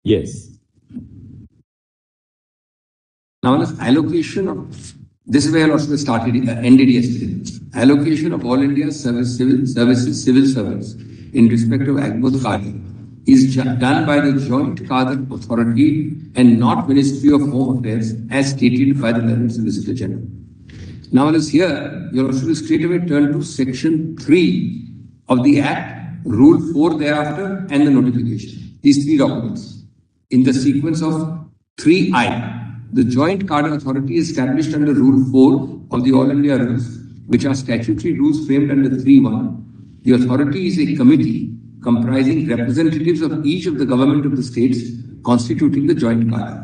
Yes. Now, this allocation of this is where also started ended yesterday. Allocation of all India civil servants in respect of Agmut Cadre is done by the Joint Cadre Authority and not Ministry of Home Affairs as stated by the Learned Solicitor General. Now, let us here, you also straight away turn to Section 3 of the Act, Rule 4 thereafter, and the notification. These three documents. In the sequence of 3I, the Joint Cadre Authority is established under Rule 4 of the All India Rules, which are statutory rules framed under 3.1. The authority is a committee comprising representatives of each of the government of the states constituting the Joint Cadre.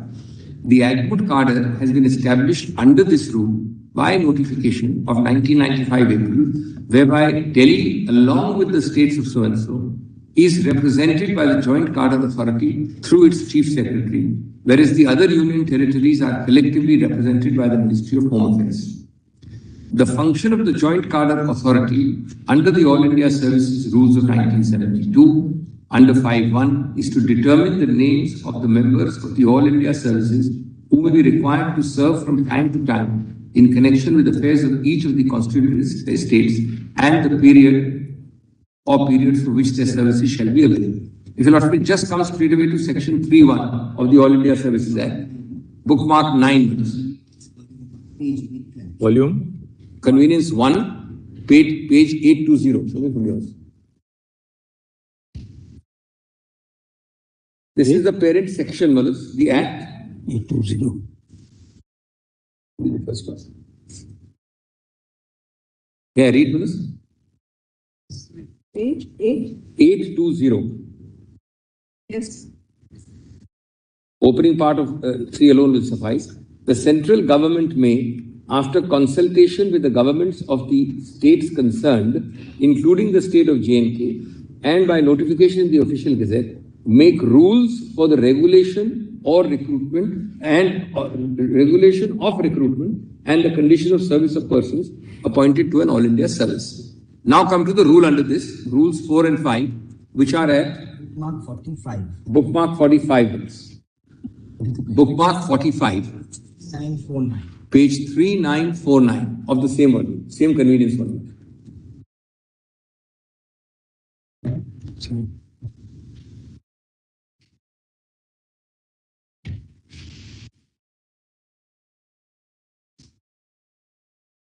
The Agmut Cadre has been established under this rule by notification of 1995 April, whereby Delhi, along with the states of so-and-so, is represented by the Joint Cadre Authority through its Chief Secretary, whereas the other union territories are collectively represented by the Ministry of Home Affairs. The function of the Joint Cadre Authority under the All India Services Rules of 1972, under 5.1, is to determine the names of the members of the All India Services who will be required to serve from time to time in connection with affairs of each of the constituent states and the period or periods for which their services shall be available. If you'll not just come straight away to Section 3.1 of the All India Services Act, bookmark 9. Volume? Convenience 1, page 820. Show me from yours. This is the parent section, Manoj, the Act. 820. The first class. Yeah, read, Manoj. Page 820. Yes. Opening part of 3 alone will suffice. The central government may, after consultation with the governments of the states concerned, including the state of J&K, and by notification in the official gazette, make rules for the regulation or recruitment and regulation of recruitment and the condition of service of persons appointed to an All India service. Now come to the rule under this, rules 4 and 5, which are at Bookmark 45. bookmark 45. Bookmark 45. 949. Page 3949 of the same volume, same convenience volume.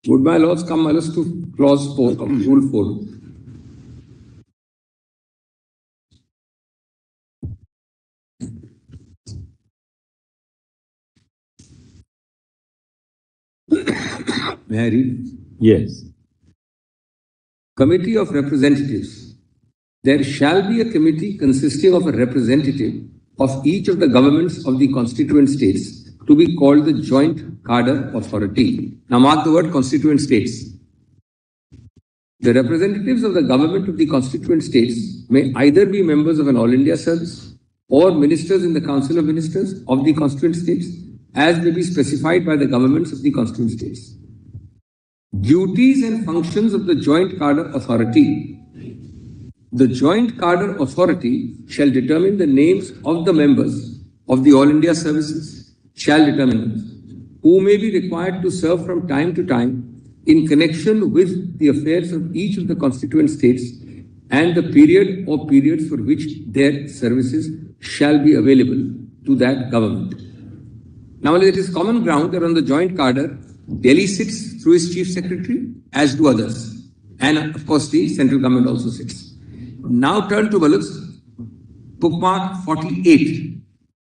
Would my lords come, my lords, to clause 4 of Rule 4? May I read? Yes. Committee of Representatives. There shall be a committee consisting of a representative of each of the governments of the constituent states to be called the Joint Cadre Authority. Now mark the word constituent states. The representatives of the government of the constituent states may either be members of an All India service or ministers in the Council of Ministers of the constituent states, as may be specified by the governments of the constituent states. Duties and functions of the Joint Cadre Authority. The Joint Cadre Authority shall determine the names of the members of the All India services, who may be required to serve from time to time in connection with the affairs of each of the constituent states and the period or periods for which their services shall be available to that government. Now, it is common ground that on the Joint Cadre, Delhi sits through its Chief Secretary, as do others. And of course, the central government also sits. Now turn to bookmark 48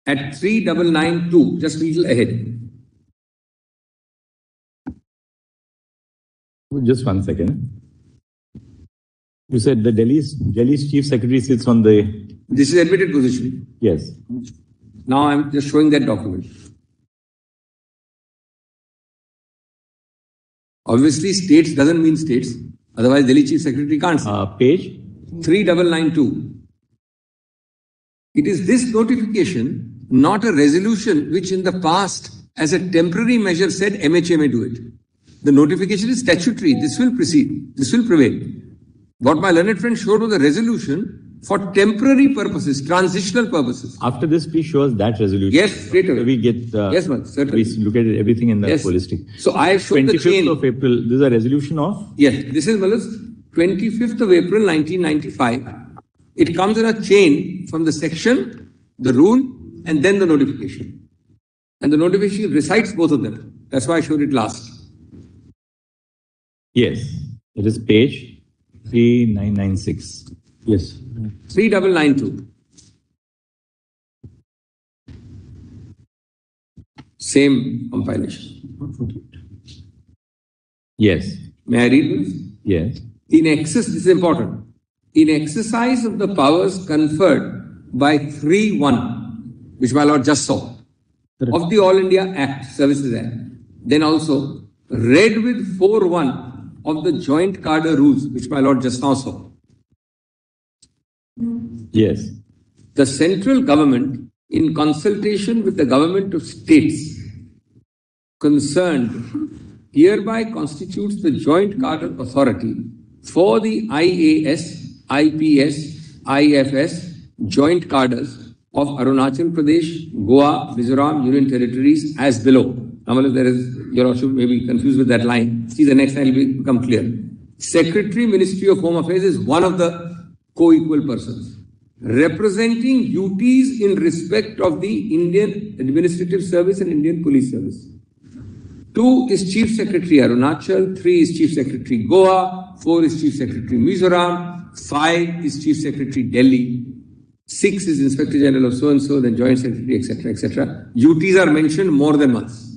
at 3992, just a little ahead. Just 1 second. You said the Delhi's Chief Secretary sits on the... This is admitted position. Yes. Now I'm just showing that document. Obviously, states doesn't mean states. Otherwise, Delhi Chief Secretary can't say. Page? 3992. It is this notification, not a resolution, which in the past, as a temporary measure, said MHA may do it. The notification is statutory. This will proceed. This will prevail. What my learned friend showed was a resolution for temporary purposes, transitional purposes. After this, please show us that resolution. Yes, straight away. We get, Yes, ma'am, certainly. we look at everything in the Yes. holistic. So I have shown the 25th chain. of April, this is a resolution of? Yes, this is Manoj, 25th of April 1995. It comes in a chain from the section, the rule, and then the notification. And the notification recites both of them. That's why I showed it last. Yes, it is page 3996. Yes. 3992. Same compilation. Yes. May I read this? Yes. This is important. In exercise of the powers conferred by 3(1), which my Lord just saw, of the All India Act, Services Act, then also read with 4(1) of the Joint Cadre Rules, which my Lord just now saw. Yes. The central government, in consultation with the government of states concerned, hereby constitutes the Joint Cadre Authority for the IAS, IPS, IFS Joint Cadres of Arunachal Pradesh, Goa, Mizoram, Union Territories as below. Now, there is, you're also maybe confused with that line. See, the next line will become clear. Secretary, Ministry of Home Affairs is one of the co-equal persons, representing duties in respect of the Indian Administrative Service and Indian Police Service. 2 is Chief Secretary Arunachal, 3 is Chief Secretary Goa, 4 is Chief Secretary Mizoram, 5 is Chief Secretary Delhi, 6 is Inspector General of so-and-so, then Joint Secretary, etc., etc. Duties are mentioned more than once.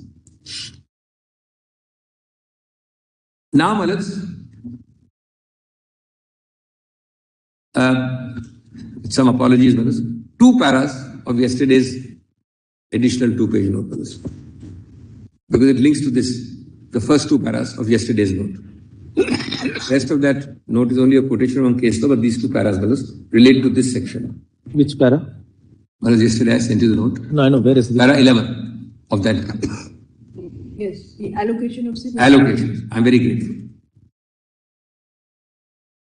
Now, Manoj, some apologies, Manoj. 2 paras of yesterday's additional 2-page note, Manoj, because it links to this, the first 2 paras of yesterday's note. Rest of that note is only a quotation from case law, but these 2 paras, Manoj, relate to this section. Which para? Manoj, yesterday I sent you the note. No, I know. Where is this? Para 11 of that. Yes, the allocation of civil. Allocations. I'm very grateful.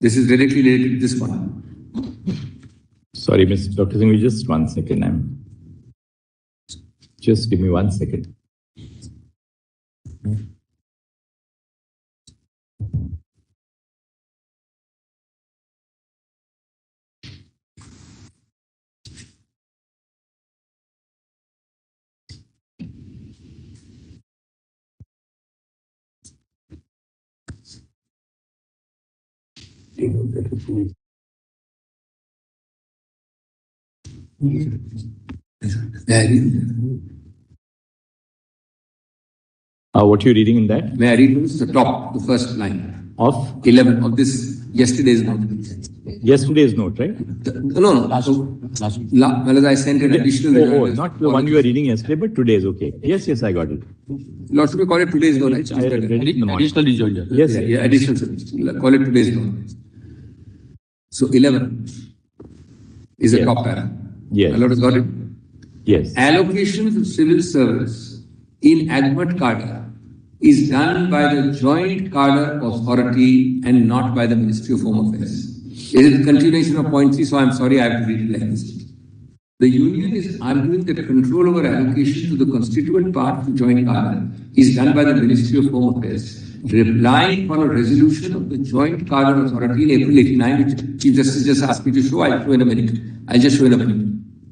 This is directly related to this one. Sorry, Mr. Dr. Singh, just 1 second. Just give me 1 second. What are you reading in that? May I read this? The top, the first line Of 11 of this yesterday's note. yesterday's note, right? No. Well, I sent an additional. Not the one you were reading yesterday, but today's. Okay. Yes, I got it. Lord, should we call it today's note? Right? I read it in the morning. Additional rejoinder. Yes, Yeah, additional. Call it today's note. So 11 is a Yes. top para. Yes. My Lord has got it. Yes. Allocations of civil service in Agmat Cadre is done by the Joint Cadre Authority and not by the Ministry of Home Affairs. It is a continuation of point 3, so I'm sorry I have to read it like this. The Union is arguing that control over allocation to the constituent part of Joint Cadre is done by the Ministry of Home Affairs, relying on a resolution of the Joint Cadre Authority in April 89, which Chief Justice just asked me to show. I'll show in a minute. I'll just show in a minute.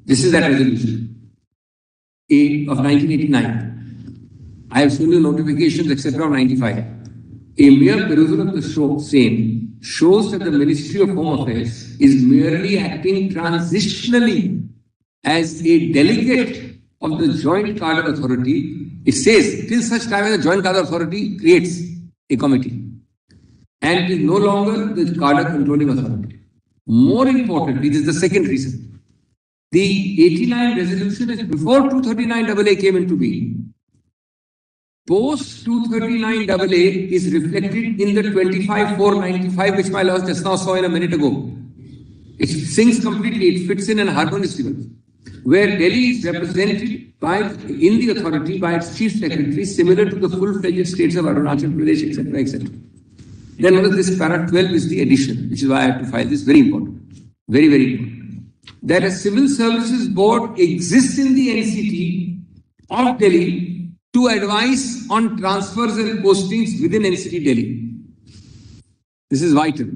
This is that resolution of 1989. I have shown you notifications, etc. of 95. A mere perusal of the same shows that the Ministry of Home Affairs is merely acting transitionally as a delegate of the Joint Cadre Authority. It says, till such time as the Joint Cadre Authority creates a committee and is no longer the cadre controlling authority. More importantly, this is the second reason. The 89 resolution is before 239 AA came into being. Post 239 AA is reflected in the 25,495, which my Lord just now saw in a minute ago. It syncs completely, it fits in and harmoniously, where Delhi is represented in the authority by its chief secretary, similar to the full-fledged states of Arunachal Pradesh, etc., etc. Then this para 12 is the addition, which is why I have to file this, very important. very, very important, that a civil services board exists in the NCT of Delhi to advise on transfers and postings within NCT Delhi. This is vital.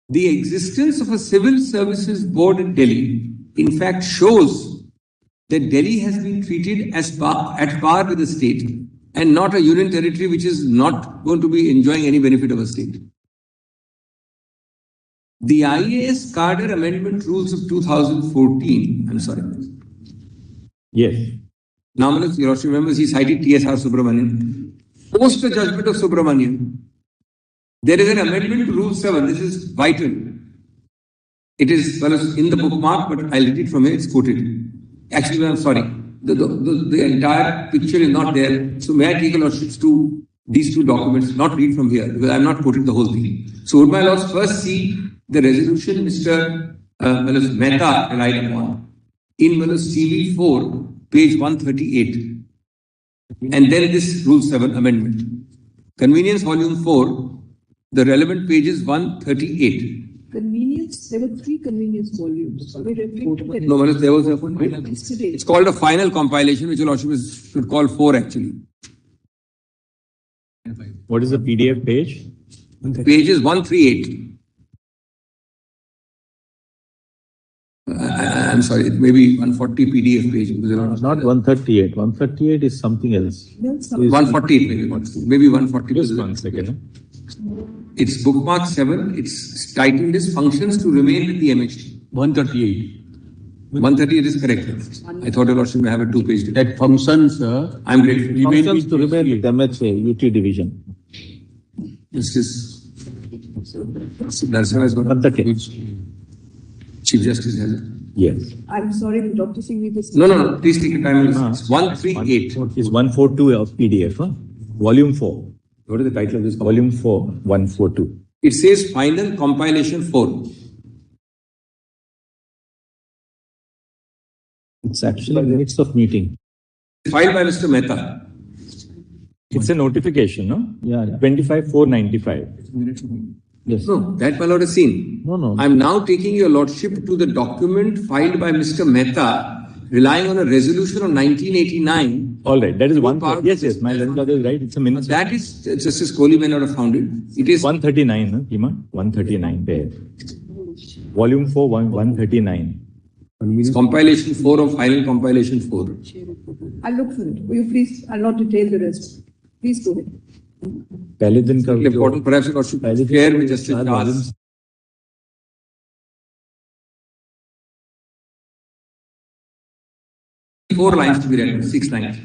The existence of a civil services board in Delhi, in fact, shows that Delhi has been treated at par with the state and not a union territory which is not going to be enjoying any benefit of a state. The IAS Cadre Amendment Rules of 2014, I'm sorry. Yes. Now, you also remember he cited TSR Subramanian. Post the judgment of Subramanian, there is an amendment to Rule 7. This is vital. It is in the bookmark, but I'll read it from here. It's quoted. Actually, I'm sorry. The entire picture is not there. So may I take a lordship to these two documents, not read from here, because I'm not quoting the whole thing. So would my lords first see the resolution Mr. Mehta relied upon in CV4, page 138. And then this Rule 7 amendment. Convenience, volume 4, the relevant page is 138. Convenience, there were 3 convenience volumes. We referring to the No, Manoj, there was a yesterday. It's called a final compilation, which your lordship should call 4 actually. What is the PDF page? Page is 138. I'm sorry, it may be 140 PDF page. Not 138. 138 is something else. 148 maybe 140. Just 1 second. It's bookmark 7. It's titled as Functions to Remain with the MHT. 138. 138 is correct. I thought your lordship may have a 2-page. That functions, I'm grateful. Functions to remain with MHA, UT division. This is Narasimha has got 138. Chief Justice has it. Yes. I'm sorry, Dr. Singh, we just. No. Please take your time. It's 138. It's 142 of PDF. Huh? Volume 4. What is the title of this? Volume 4, 142. It says Final Compilation 4. It's actually minutes of meeting. Filed by Mr. Mehta. It's a notification, no? Yeah. 25,495. Yes. No, that my lord has seen. No. I'm now taking your lordship to the document filed by Mr. Mehta, relying on a resolution of 1989. All right. That is one. Part Yes. My landlord is right. It's a minute. That is Justice Kohli may not have found it. It is 139, no, Hima? 139 there. Volume 4, 139. compilation 4 of Final Compilation 4. I'll look for it. Will you please, I'll not detail the rest. Please go ahead. पहले दिन का Important, perhaps you should share with Justice Shah's. Four lines to be read, 6 lines.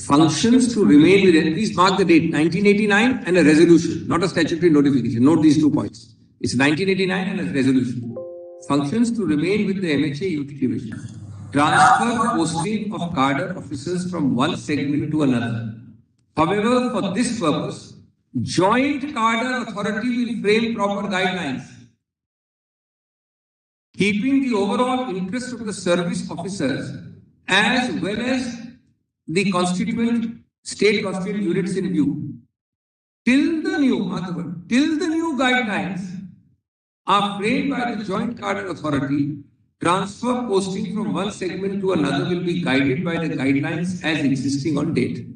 Functions to remain with it. Please mark the date, 1989, and a resolution, not a statutory notification. Note these 2 points. It's 1989 and a resolution. Functions to remain with the MHA UT division. Transfer posting of cadre officers from one segment to another. However, for this purpose, Joint Cadre Authority will frame proper guidelines, keeping the overall interest of the service officers as well as the state constituent units in view. Till the new guidelines are framed by the Joint Cadre Authority, transfer posting from one segment to another will be guided by the guidelines as existing on date.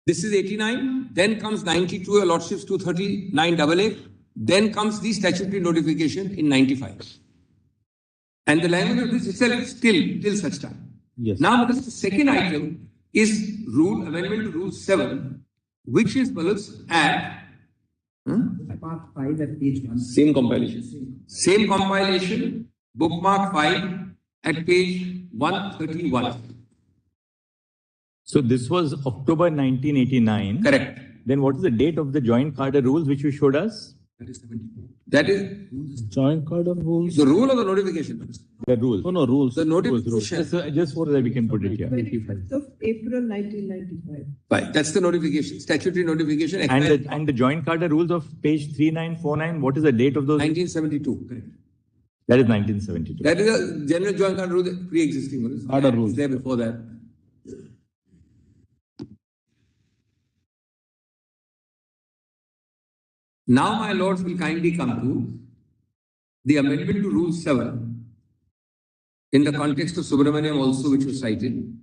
This is 89, then comes 92, your lordships 239AA, then comes the statutory notification in 95. And the language of this itself is till such time. Yes. Now, the second item is amendment to Rule 7, which is at Part 5 at page 1. same compilation, bookmark 5 at page 131. So this was October 1989. Correct. Then what is the date of the Joint Cadre rules which you showed us? That is Joint Cadre rules. the rule of the notification. The rules. No, rules. The notification. Just for that we can put it here. 25th of April 1995. Right. That's the notification, statutory notification. And the Joint Cadre rules of page 3949, what is the date of those? 1972. Correct. That is 1972. That is a general joint cadre rule, pre-existing. Cadre rules. There before that. Now, my lords, will kindly come to the amendment to Rule 7 in the context of Subramaniam also, which was cited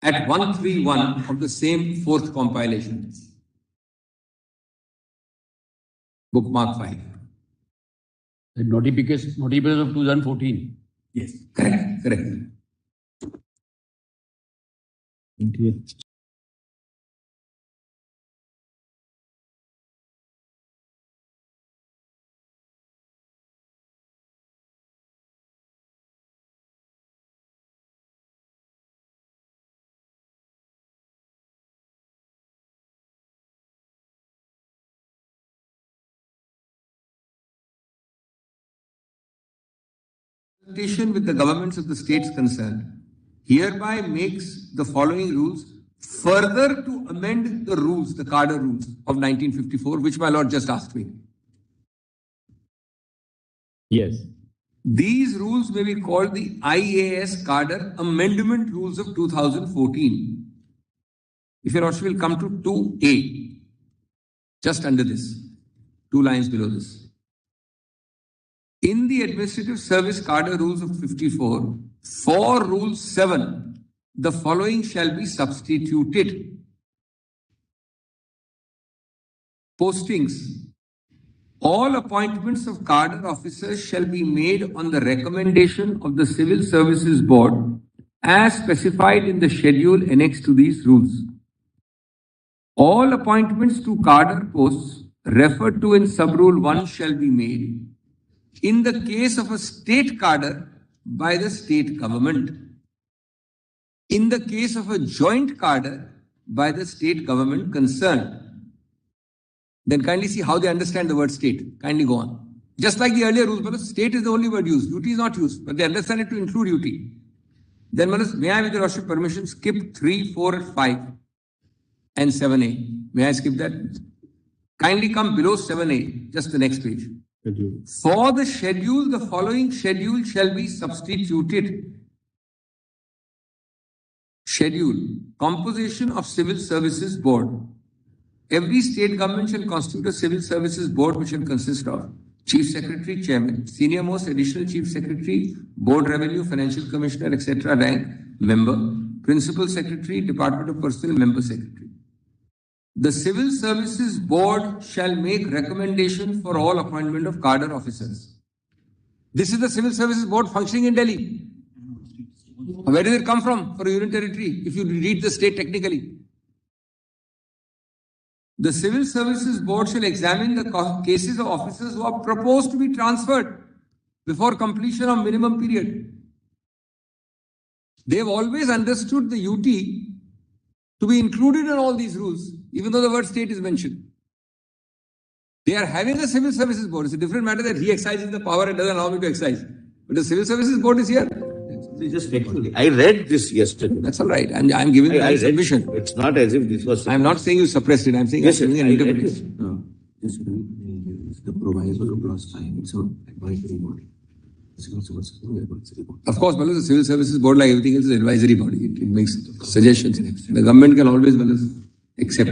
at 131 of the same fourth compilation, bookmark 5. The notification of 2014. Yes, correct. 28. With the governments of the states concerned, hereby makes the following rules further to amend the rules, the Carter rules of 1954, which my lord just asked me. Yes. These rules may be called the IAS Carter Amendment Rules of 2014. If your lordship will come to 2A, just under this, 2 lines below this. In the Administrative Service Carter Rules of 54, for Rule 7, the following shall be substituted. Postings. All appointments of cadre officers shall be made on the recommendation of the Civil Services Board as specified in the schedule annexed to these rules. All appointments to cadre posts referred to in Sub-Rule 1 shall be made in the case of a state cadre by the state government. In the case of a joint cadre by the state government concerned. Then kindly see how they understand the word state. Kindly go on. Just like the earlier rules, Manoj, state is the only word used. UT is not used, but they understand it to include UT. Then Manoj, may I with your lordship permission skip 3, 4, 5 and 7A? May I skip that? Kindly come below 7A, just the next page. For the schedule, the following schedule shall be substituted. Schedule. Composition of Civil Services Board. Every state government shall constitute a Civil Services Board which shall consist of Chief Secretary, Chairman, Senior Most Additional Chief Secretary, Board Revenue, Financial Commissioner, etc. rank, Member, Principal Secretary, Department of Personnel, Member Secretary. The Civil Services Board shall make recommendation for all appointment of cadre officers. This is the Civil Services Board functioning in Delhi. Where did it come from for a union territory, if you read the state technically? The Civil Services Board shall examine the cases of officers who are proposed to be transferred before completion of minimum period. They have always understood the UT to be included in all these rules, even though the word state is mentioned. They are having a Civil Services Board. It's a different matter that he exercises the power and doesn't allow me to exercise. But the Civil Services Board is here. Just technically, I read this yesterday. That's all right. I'm giving you submission. It's not as if this was. I'm not saying you suppressed it. I'm saying Yes, I'm giving an interpretation. The proviso of clause 5, it's an advisory body. Of course, the Civil Services Board, like everything else, is an advisory body. It makes suggestions. The government can always accept.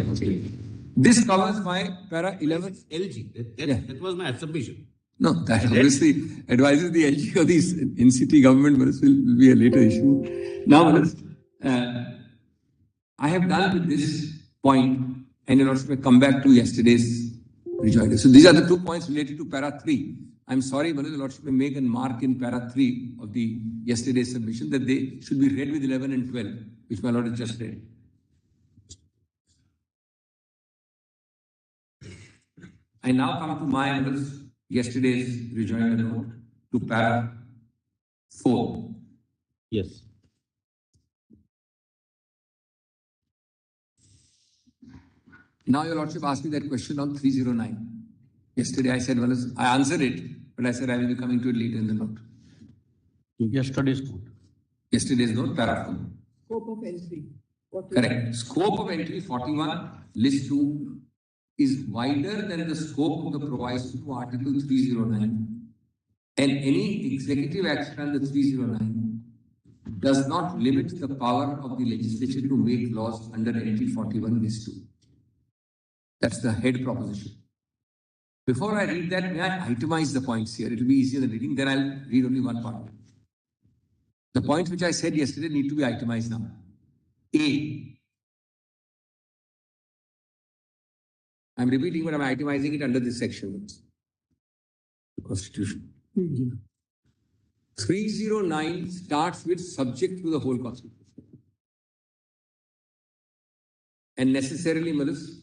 This covers my para 11. LG. That was my submission. No, that obviously advises the LG of these in-city government, but this will be a later issue. Now, I have done with this point, and may come back to yesterday's rejoinder. So these are the 2 points related to para 3. I'm sorry, the Lordship may make a mark in para 3 of the yesterday's submission that they should be read with 11 and 12, which my Lord has just read. I now come to my yesterday's rejoinder note to para 4. Yes. Now your Lordship asked me that question on 309. Yesterday I said, I answered it, but I said I will be coming to it later in the note. Yesterday's note. Yesterday's note, para 4. Scope of entry. Correct. Scope of entry 41, list 2 is wider than the scope of the proviso to Article 309, and any executive action under 309 does not limit the power of the legislature to make laws under entry 41 list 2. That's the head proposition. Before I read that, may I itemize the points here? It will be easier than reading. Then I'll read only one part. The points which I said yesterday need to be itemized now. A. I'm repeating, but I'm itemizing it under this section. The Constitution. 309 starts with subject to the whole Constitution. And necessarily, Malus,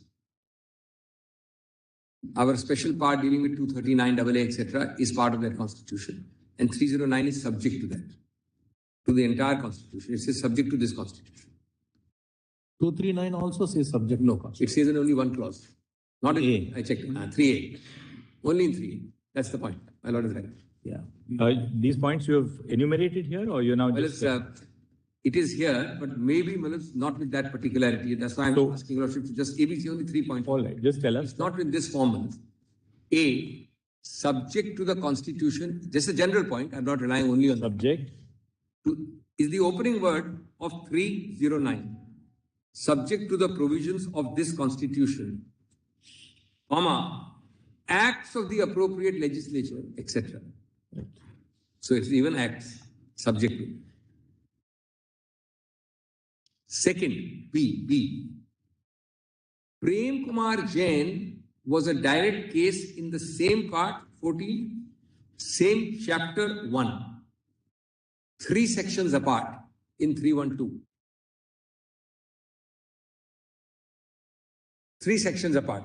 our special part dealing with 239 AA, etc., is part of that Constitution. And 309 is subject to that, to the entire Constitution. It says subject to this Constitution. 239 also says subject. No, it says in only one clause. Not in A. I checked. 3A. Only in 3A. That's the point. My Lord is right. Yeah. These points you have enumerated here, or you're now just... It is here, but maybe not with that particularity. That's why I'm asking Lordship to just ABC only 3 points. All right, just tell us. It's not in this form. A, subject to the Constitution. Just a general point. I'm not relying only on subject. Is the opening word of 309. Subject to the provisions of this Constitution, comma, acts of the appropriate legislature, etc. Right. So it's even acts, subject to. Second, B. Prem Kumar Jain was a direct case in the same part, 14, same chapter 1. 3 sections apart in 312. 3 sections apart.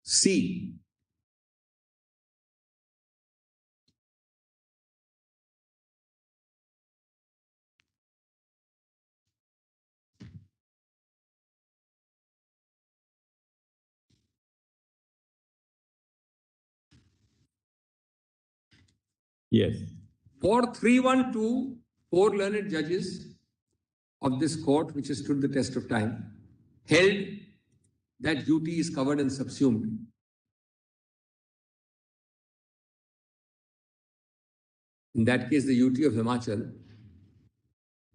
C. Yes. For 312, 4 learned judges of this court, which has stood the test of time, held that duty is covered and subsumed. In that case, the UT of Himachal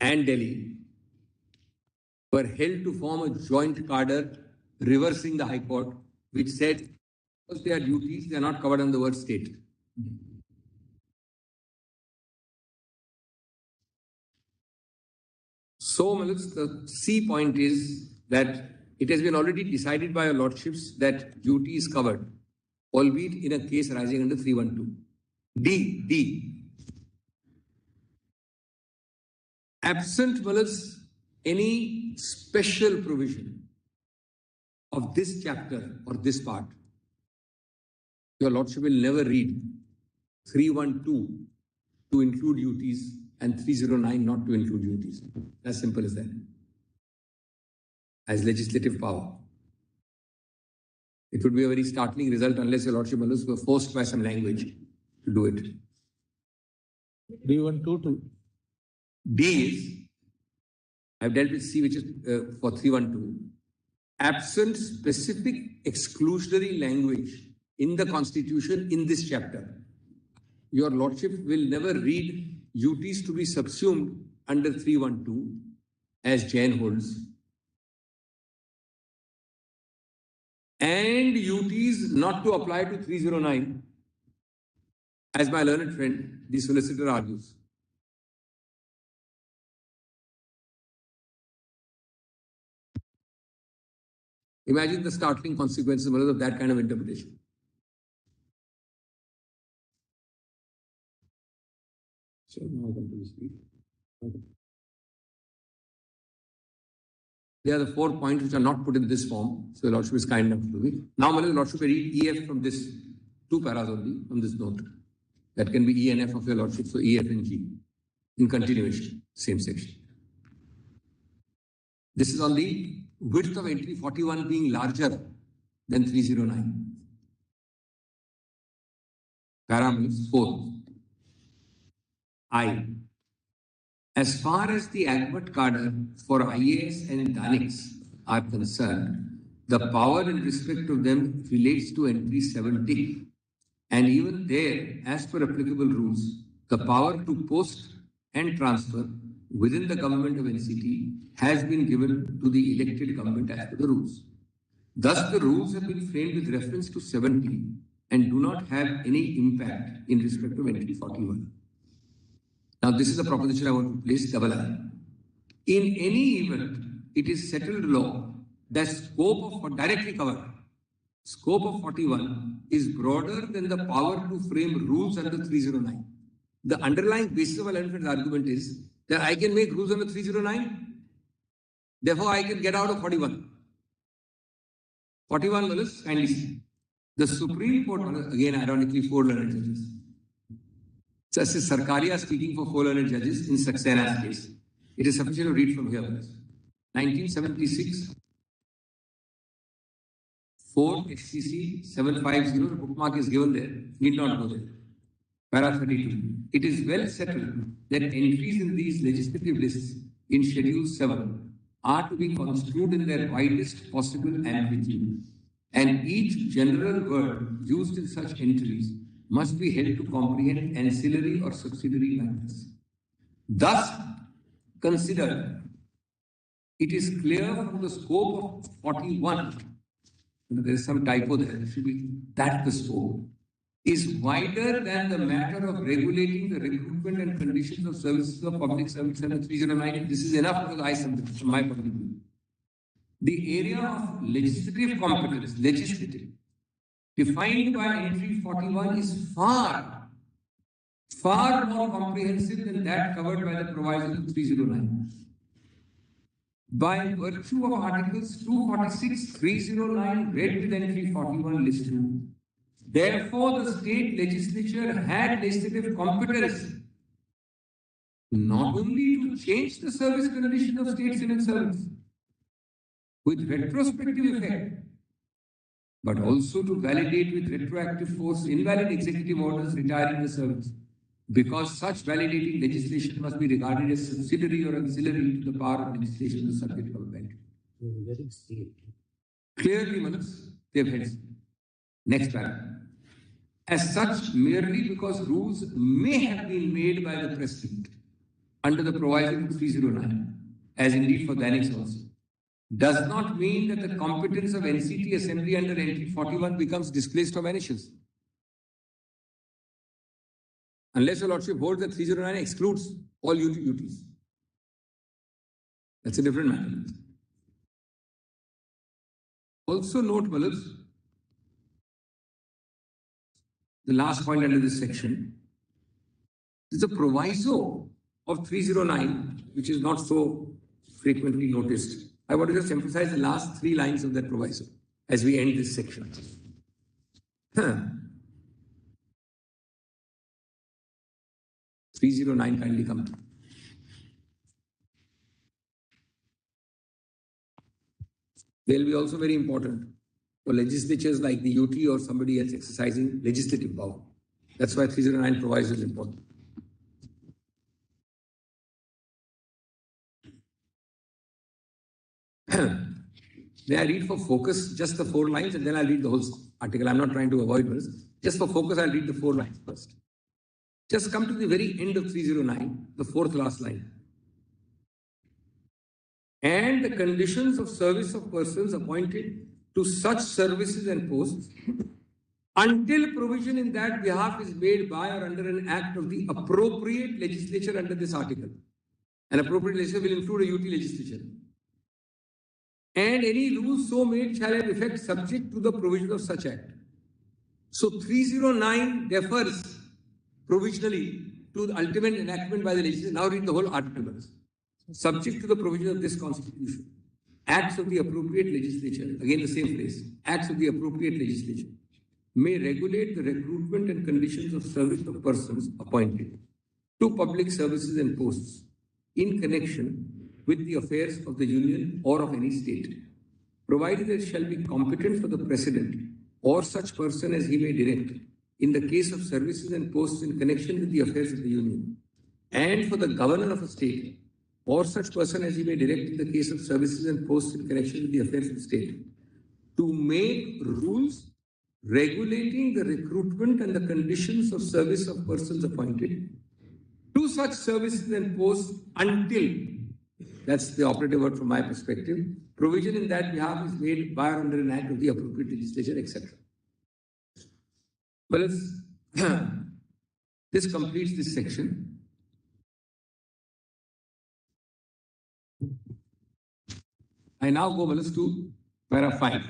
and Delhi were held to form a joint cadre reversing the High Court, which said, because they are duties, they are not covered under the word state. So, the C point is that it has been already decided by your lordships that duty is covered, albeit in a case arising under 312. D. Absent any special provision of this chapter or this part, your lordship will never read 312 to include duties and 309 not to include duties. As simple as that. As legislative power. It would be a very startling result unless your lordship were forced by some language to do it. 312 to D is, I've dealt with C, which is for 312. Absent specific exclusionary language in the Constitution in this chapter, your lordship will never read duties to be subsumed under 312 as Jain holds, and duties not to apply to 309 as my learned friend, the solicitor, argues. Imagine the startling consequences of that kind of interpretation. So now I come to this speed. They are the 4 points which are not put in this form. So the Lordship is kind enough to do it. Now, the Lordship will read EF from this 2 paras only, from this note. That can be E and F of your Lordship. So EF and G in continuation, same section. This is on the width of entry 41 being larger than 309. Parameters 4. I. As far as the Agbert cadre for IAS and DANIX are concerned, the power in respect of them relates to entry 70 And even there, as per applicable rules, the power to post and transfer within the government of NCT has been given to the elected government as per the rules. Thus, the rules have been framed with reference to 70 and do not have any impact in respect of entry 41. Now, this is the proposition I want to place double I. In any event, it is settled law that scope of directly covered. Scope of 41 is broader than the power to frame rules under 309. The underlying basis of Elephant's argument is that I can make rules under 309, therefore I can get out of 41. 41 was kindly see. The Supreme Court, again ironically 4 learned judges. Justice Sarkaria speaking for 4 learned judges in Saxena's case. It is sufficient to read from here. 1976, 4 HCC 750, the bookmark is given there, need not go there. Para 32. It is well settled that entries in these legislative lists in Schedule 7 are to be construed in their widest possible amplitude, and each general word used in such entries must be held to comprehend ancillary or subsidiary matters. Thus, consider, it is clear from the scope of 41, there is some typo there, it should be that the scope is wider than the matter of regulating the recruitment and conditions of services of public service under 309. This is enough because I submit from my point of view. The area of legislative competence, legislative, defined by entry 41 is far more comprehensive than that covered by the provisions of 309. By virtue of Articles 246, 309, read with entry 41 list 2, therefore, the state legislature had legislative competence not only to change the service condition of state civil service with retrospective effect, but also to validate with retroactive force invalid executive orders retiring the service, because such validating legislation must be regarded as subsidiary or ancillary to the power of legislation of the subject government. Clearly, Manoj, they have held. Next paragraph. As such, merely because rules may have been made by the President under the provision of 309, as indeed for the annex also, does not mean that the competence of NCT Assembly under entry 41 becomes displaced or vanishes. Unless your Lordship holds that 309 excludes all duties. That's a different matter. Also note, Manoj, the last point under this section is a proviso of 309, which is not so frequently noticed. I want to just emphasize the last 3 lines of that proviso as we end this section. 309 kindly come. They will be also very important for legislatures like the UT or somebody else exercising legislative power. That's why 309 proviso is important. May I read for focus just the 4 lines and then I'll read the whole article. I'm not trying to avoid this. Just for focus, I'll read the 4 lines first. Just come to the very end of 309, the 4th last line. And the conditions of service of persons appointed to such services and posts until provision in that behalf is made by or under an act of the appropriate legislature under this article. An appropriate legislature will include a UT legislature. And any rules so made shall have effect subject to the provision of such act. So 309 defers provisionally to the ultimate enactment by the legislature. Now read the whole article. Subject to the provision of this constitution, acts of the appropriate legislature, again the same phrase, acts of the appropriate legislature, may regulate the recruitment and conditions of service of persons appointed to public services and posts in connection with the affairs of the Union or of any state, provided it shall be competent for the President or such person as he may direct in the case of services and posts in connection with the affairs of the Union, and for the governor of a state or such person as he may direct in the case of services and posts in connection with the affairs of the state, to make rules regulating the recruitment and the conditions of service of persons appointed to such services and posts until, that's the operative word from my perspective, provision in that behalf is made by or under an act of the appropriate legislature, etc. Well, this completes this section. I now go to para 5.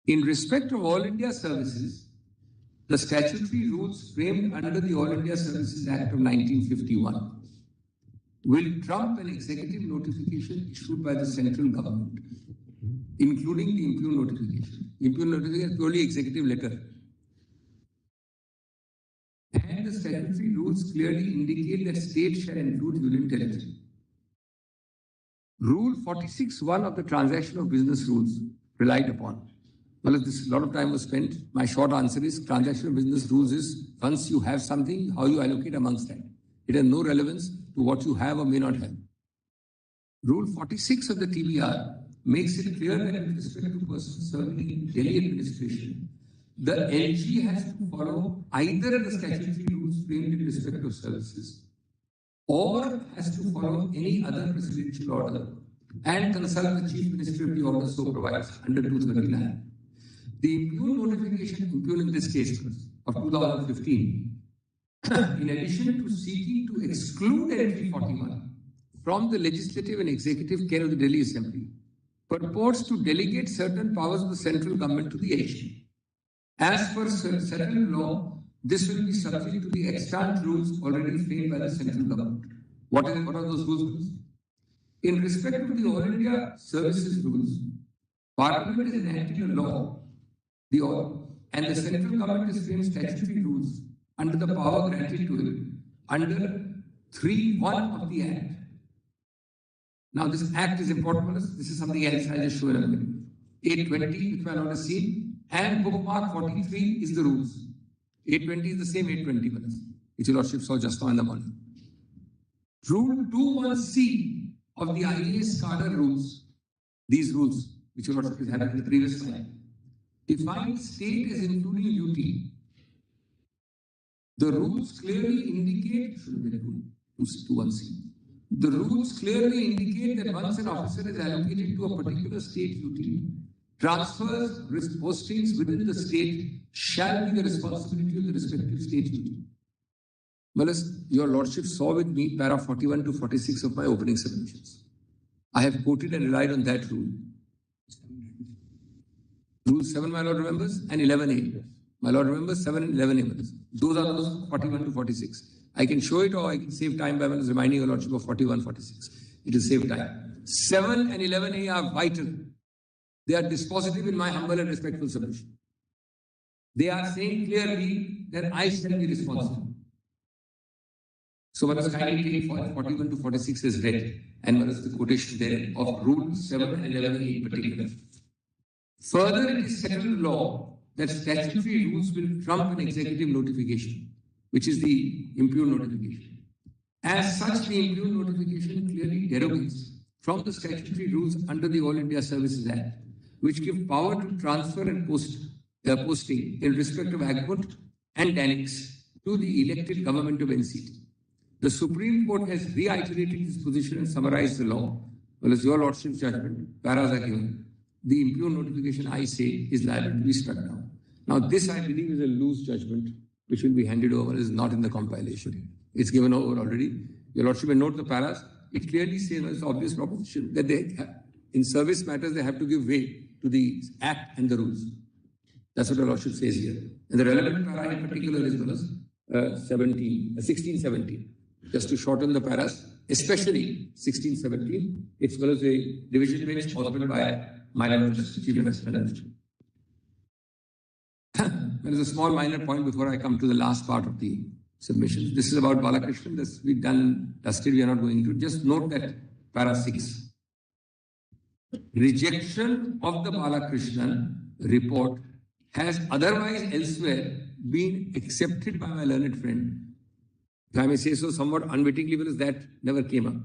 In respect of All India Services, the statutory rules framed under the All India Services Act of 1951 will trump an executive notification issued by the central government, including the impugn notification. Impugn notification is purely executive letter. And the statutory rules clearly indicate that state shall include union territory. Rule 46(1) of the Transaction of Business Rules relied upon. Well, this a lot of time was spent. My short answer is transaction of business rules is once you have something, how you allocate amongst that. It has no relevance to what you have or may not have. Rule 46 of the TBR makes it clear that with respect to persons serving in Delhi administration, the LG has to follow either the statutory rules framed in respect of services or has to follow any other presidential order and consult the Chief Minister if the order so provides under 239. The impugn notification, impugn in this case of 2015, in addition to seeking to exclude entry 41 from the legislative and executive care of the Delhi Assembly, purports to delegate certain powers of the central government to the LG. As per settled law, this will be subject to the extant rules already framed by the central government. What are those rules? In respect to the All India Services rules, Parliament has enacted a law, and the central government has framed statutory rules under the power granted to it under 3(1) of the Act. Now, this Act is important. This is something else I'll just show in a minute. 820, which I want to see, and bookmark 43 is the rules. 820 is the same 820, which your Lordship saw just now in the morning. Rule 21C of the IAS Cadre rules, these rules, which your Lordship is having in the previous slide, define state as including UT. The rules clearly indicate, the rules clearly indicate that once an officer is allocated to a particular state UT, transfers, postings within the state shall be the responsibility of the respective state UT. Well, as your Lordship saw with me, para 41 to 46 of my opening submissions. I have quoted and relied on that rule. Rule 7, my Lord remembers, and 11A. My Lord remembers 7 and 11A. Those are those 41 to 46. I can show it or I can save time by reminding your Lordship of 41, 46. It will save time. 7 and 11A are vital. They are dispositive in my humble and respectful submission. They are saying clearly that I shall be responsible. So what is kindly take 41 to 46 is read, and what is the quotation there of Rule 7 and 11A in particular. Further, it is settled law that statutory rules will trump an executive notification, which is the impugn notification. As such, the impugn notification clearly derogates from the statutory rules under the All India Services Act, which give power to transfer and posting in respect of Agmut and Annex to the elected government of NCT. The Supreme Court has reiterated this position and summarized the law. Well, as your Lordship's judgment, paras are given. The impugn notification, I say, is liable to be struck down. Now, this, I believe, is a loose judgment, which will be handed over, is not in the compilation. It's given over already. Your Lordship may note the paras. It clearly says, it's obvious proposition, that they, in service matters, they have to give way to the Act and the rules. That's what your Lordship says here. And the relevant para in particular is 1617. Just to shorten the paras, especially 1617, it's well as a division bench authored by my Lord Justice Chief Justice. There is a small minor point before I come to the last part of the submission. This is about Balakrishnan. This we've done, dusted, we are not going to. Just note that para 6. Rejection of the Balakrishnan report has otherwise elsewhere been accepted by my learned friend if I may say so, somewhat unwittingly, because that never came up.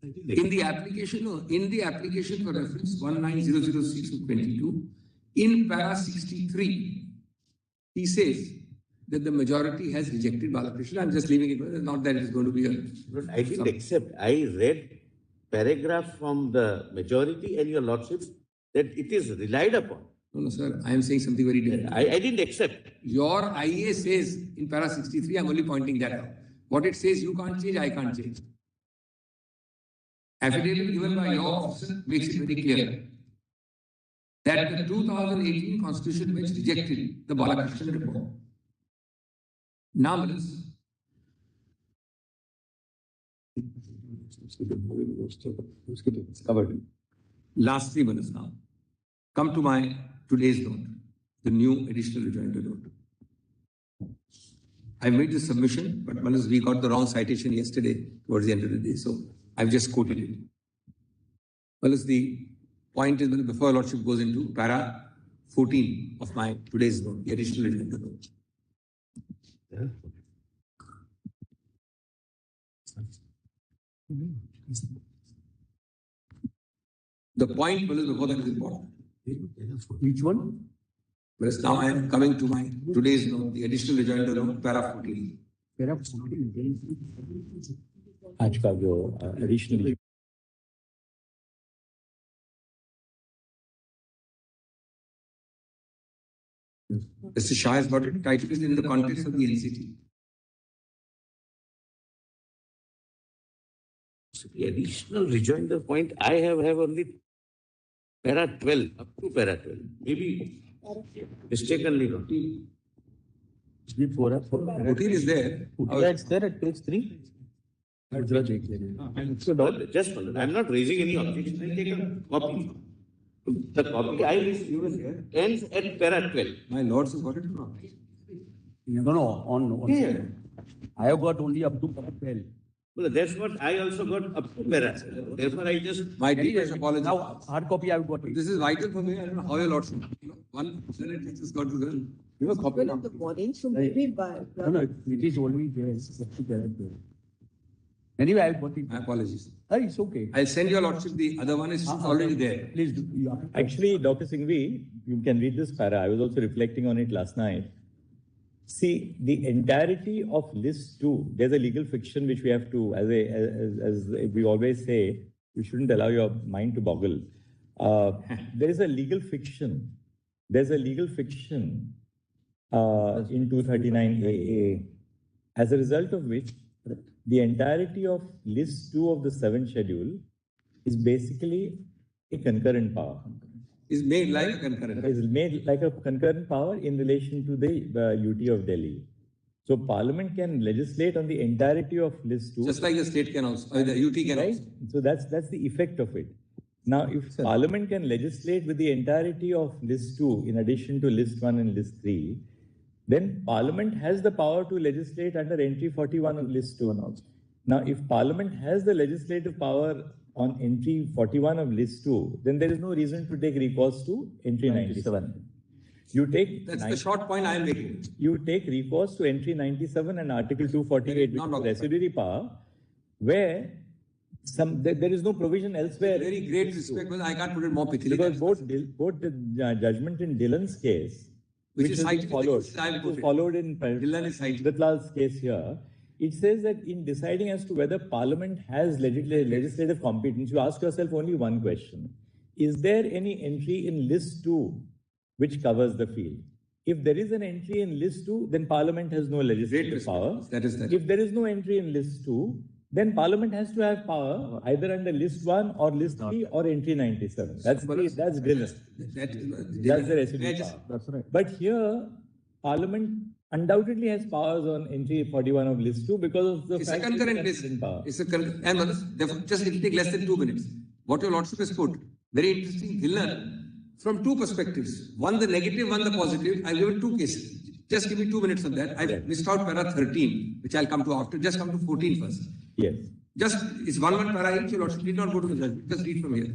In the application for reference 19006/22, in para 63, he says that the majority has rejected Balakrishna. I'm just leaving it, not that it is going to be a... I didn't accept. I read paragraph from the majority and your lordship that it is relied upon. No, sir, I am saying something very different. I didn't accept. Your IA says in para 63, I'm only pointing that out. What it says, you can't change, I can't change. Affidavit given by your officer makes it very clear that the 2018 Constitution Bench rejected the Balakrishnan report. Now, it's covered. Last 3 minutes now. Come to my today's note, the new additional rejoinder note. I made this submission, but we got the wrong citation yesterday towards the end of the day, so I've just quoted it. The point is, before Lordship goes into para 14 of my today's note, the additional rejoinder note. The point before that is important. Which one? Whereas now I am coming to my today's note, the additional rejoinder note, para 14. आज का जो additional Mr. Shah has got it titled in the context of the NCT. The additional rejoinder point, I have only para 12, up to para 12. Maybe mistakenly not. 14 is there. It's there at page 3. Just one. I'm not raising any objection. I take a copy. The copy I received ends at para 12. My lords has got it wrong. No, on. Yeah. I have got only up to para 12. Well, that's what I also got up to para 12. Therefore, I just... My deepest apology. Now, hard copy I have got it. This is vital for me. I don't know how your lordship. One Senate just got to go. You have a copy Well, in the morning, so maybe by. No, it is only there. Anyway, I have got it. My apologies. It's okay. I'll send your lordship. The other one is already there. Please do. Yeah. Actually, Dr. Singhvi, you can read this para. I was also reflecting on it last night. See, the entirety of list 2, there's a legal fiction which we have to, as we always say, you shouldn't allow your mind to boggle. There is a legal fiction. There's a legal fiction in 239AA, as a result of which the entirety of list 2 of the 7th schedule is basically a concurrent power. Is made like a concurrent. Is made like a concurrent power in relation to the UT of Delhi. So Parliament can legislate on the entirety of list 2. Just like the state can also, or the UT can Right? also. So that's the effect of it. Now, if Parliament can legislate with the entirety of list 2 in addition to list 1 and list 3, then Parliament has the power to legislate under entry 41 of list 2 also. Now, if Parliament has the legislative power on entry 41 of list 2, then there is no reason to take recourse to entry 97. You take That's the short point I am making. You take recourse to entry 97 and article 248, which is residuary power, where there is no provision elsewhere. Very great respect, but I can't put it more pithy. Because both the judgment in Dillon's case, which is cited, followed in Dillon is cited. Pritlal's case here, it says that in deciding as to whether Parliament has legislative competence, you ask yourself only one question. Is there any entry in list 2 which covers the field? If there is an entry in list 2, then Parliament has no legislative power. That is that. If there is no entry in list 2, then Parliament has to have power either under list 1 or list 3 or entry 97. That's Dillon. That's the residuary power. That's right. But here, Parliament undoubtedly has powers on entry 41 of list 2 because of the It's a fact concurrent it's list. power. It's a and therefore, just it will take less than 2 minutes. What your lordship has put, very interesting. Dillon, from 2 perspectives. One the negative, one the positive. I'll give it 2 cases. Just give me 2 minutes on that. I missed out para 13, which I'll come to after. Just come to 14 first. Yes. Just, it's one para each. Your lordship did not go to the judgment. Just read from here.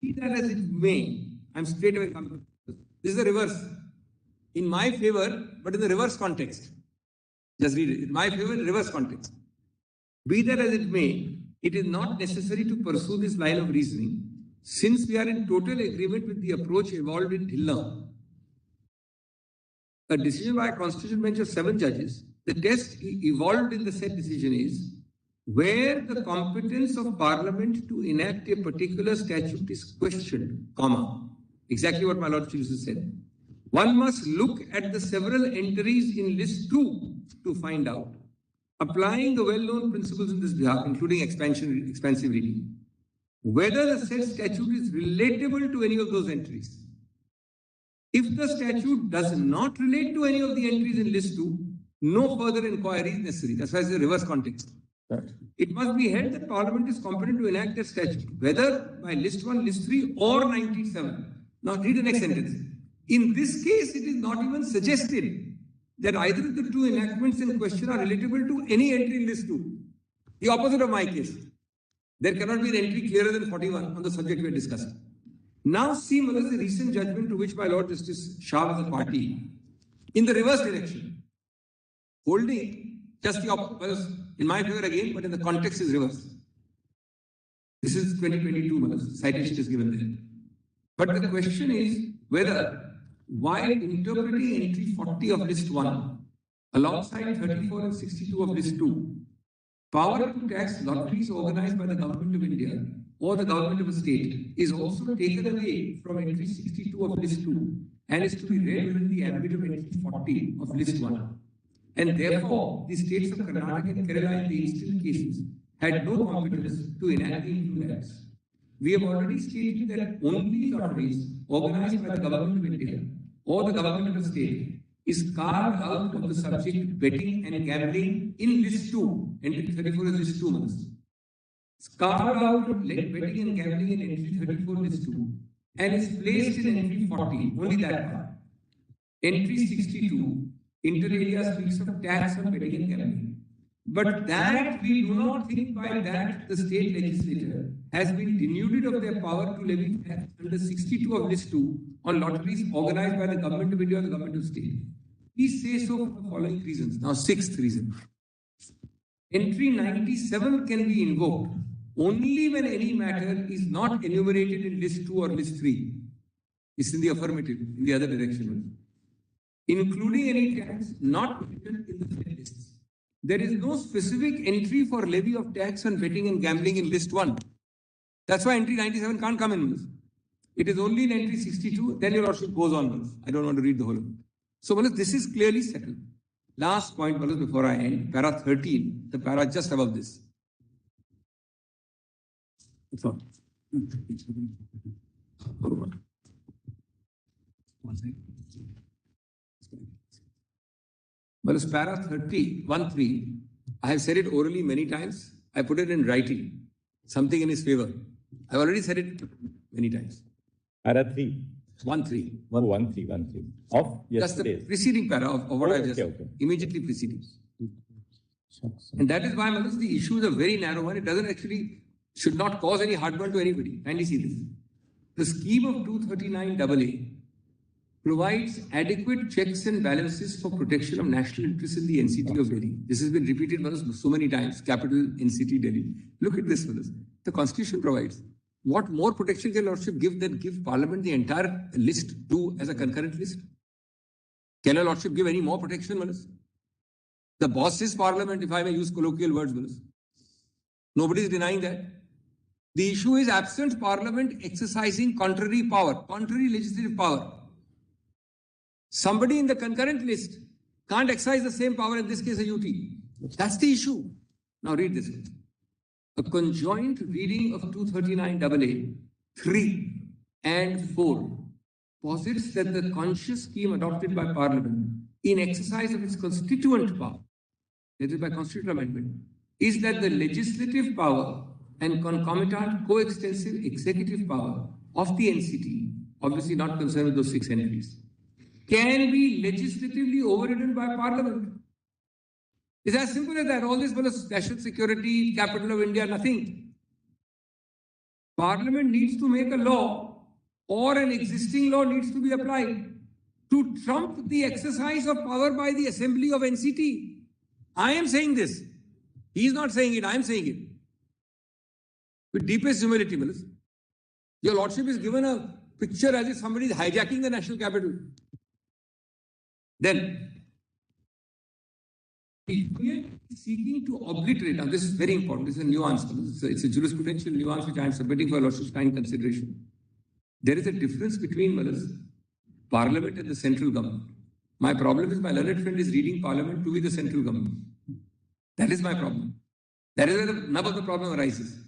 Be that as it may, I'm straight away coming. This is the reverse. In my favor, but in the reverse context. Just read it. In my favor, reverse context. Be that as it may, it is not necessary to pursue this line of reasoning since we are in total agreement with the approach evolved in Dhillon. A decision by a constitutional bench of 7 judges, the test evolved in the said decision is where the competence of Parliament to enact a particular statute is questioned, comma, exactly what my Lord Chief Justice said. One must look at the several entries in list 2 to find out, applying the well-known principles in this behalf, including expansive reading, whether the said statute is relatable to any of those entries. If the statute does not relate to any of the entries in list 2, no further inquiry is necessary. That's why it's a reverse context. Right. It must be held that Parliament is competent to enact a statute, whether by list 1, list 3 or 97. Now read the next sentence. In this case, it is not even suggested that either of the two enactments in question are relatable to any entry in list 2. The opposite of my case. There cannot be an entry clearer than 41 on the subject we are discussing. Now see, Manoj, the recent judgment to which my Lord Justice Shah was a party in the reverse direction, holding just the opposite, in my favor again, but in the context is reverse. This is 2022, Manoj. Citation is given there. But the question is whether, while interpreting entry 40 of list 1, alongside 34 and 62 of list 2, power to tax lotteries organized by the Government of India or the government of a state is also taken away from entry 62 of list 2 and is to be read within the ambit of entry 40 of list 1. And therefore, the states of Karnataka and Kerala in the instant cases had no competence to enact the include acts. We have already stated that only lotteries organized by the Government of India or the government of a state is carved out of the subject betting and gambling in list 2. Entry 34 is list 2 months. It's carved out of betting and gambling in entry 34 list 2 and is placed in entry 40, only that part. Entry 62, inter alia speaks of tax on betting and gambling. But that we do not think by that the state legislature has been denuded of their power to levy tax under 62 of list 2 on lotteries organized by the Government of India or the government of state. Please say so for the following reasons. Now, 6th reason. Entry 97 can be invoked only when any matter is not enumerated in list 2 or list 3. It's in the affirmative, in the other direction. Including any tax not mentioned in the said lists. There is no specific entry for levy of tax on betting and gambling in list 1. That's why entry 97 can't come in. It is only in entry 62. Then your lordship goes on. I don't want to read the whole of it. So, this is clearly settled. Last point, before I end, para 13, the para just above this. That's all. Para 30, 1-3, I have said it orally many times. I put it in writing, something in his favor. I've already said it many times. Para 3. 1-3. 1-3. Of yesterday. That's the preceding para of what I just said. Immediately preceding. And that is why, Manoj, the issue is a very narrow one. It doesn't actually, should not cause any heartburn to anybody. Kindly see this. The scheme of 239AA provides adequate checks and balances for protection of national interests in the NCT of Delhi. This has been repeated, Manoj, so many times. Capital NCT Delhi. Look at this, Manoj. The Constitution provides. What more protection can Lordship give than give Parliament the entire list to as a concurrent list? Can a Lordship give any more protection, Manoj? The boss is Parliament, if I may use colloquial words, Manoj. Nobody is denying that. The issue is absent Parliament exercising contrary power, contrary legislative power. Somebody in the concurrent list can't exercise the same power, in this case a UT. That's the issue. Now read this. A conjoint reading of 239AA 3 and 4 posits that the conscious scheme adopted by Parliament in exercise of its constituent power, that is by constitutional amendment, is that the legislative power and concomitant coextensive executive power of the NCT, obviously not concerned with those 6 entries, can be legislatively overridden by Parliament. It's as simple as that. All this was national security, capital of India, nothing. Parliament needs to make a law or an existing law needs to be applied to trump the exercise of power by the Assembly of NCT. I am saying this. He is not saying it, I am saying it. With deepest humility, Manoj. Your Lordship is given a picture as if somebody is hijacking the national capital. Then, the union is seeking to obliterate. Now, this is very important. This is a nuance. It's a jurisprudential nuance which I am submitting for your Lordship's kind consideration. There is a difference between Parliament and the central government. My problem is my learned friend is reading Parliament to be the central government. That is my problem. That is where the nub of the problem arises.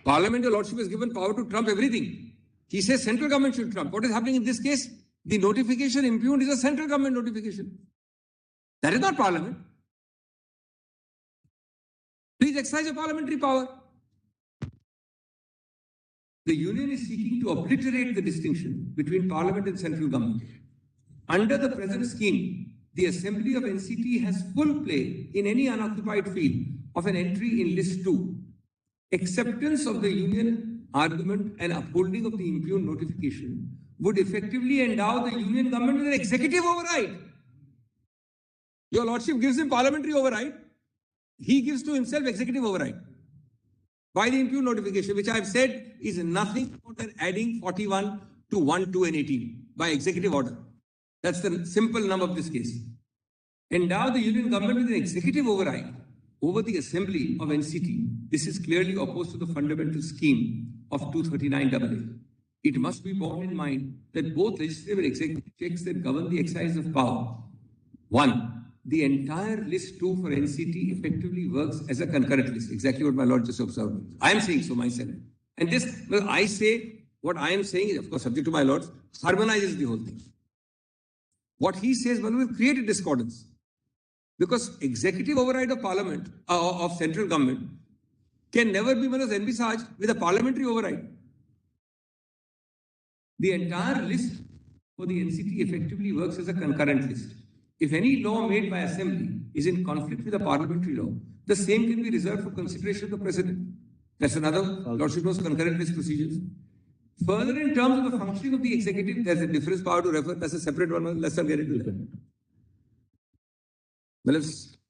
Parliament, your Lordship, has given power to trump everything. He says central government should trump. What is happening in this case? The notification impugned is a central government notification. That is not Parliament. Please exercise your parliamentary power. The union is seeking to obliterate the distinction between Parliament and central government. Under the present scheme, the Assembly of NCT has full play in any unoccupied field of an entry in List 2. Acceptance of the union argument and upholding of the impugned notification would effectively endow the union government with an executive override. Your Lordship gives him parliamentary override. He gives to himself executive override by the impugned notification, which I have said is nothing more than adding 41 to 1, 2, and 18 by executive order. That's the simple nub of this case. Endow the union government with an executive override over the Assembly of NCT. This is clearly opposed to the fundamental scheme of 239AA. It must be borne in mind that both legislative and executive checks that govern the exercise of power. 1. The entire List 2 for NCT effectively works as a concurrent list. Exactly what my Lord just observed. I am saying so myself. And this, well, I say what I am saying is, of course, subject to my Lord's, harmonizes the whole thing. What he says, well, will create a discordance. Because executive override of Parliament, of central government, can never be envisaged with a parliamentary override. The entire list for the NCT effectively works as a concurrent list. If any law made by Assembly is in conflict with a parliamentary law, the same can be reserved for consideration of the President. That's another Lordship knows concurrent list procedures. Further, in terms of the functioning of the executive, there's a difference power to refer. That's a separate one. Let's not get into that. Well,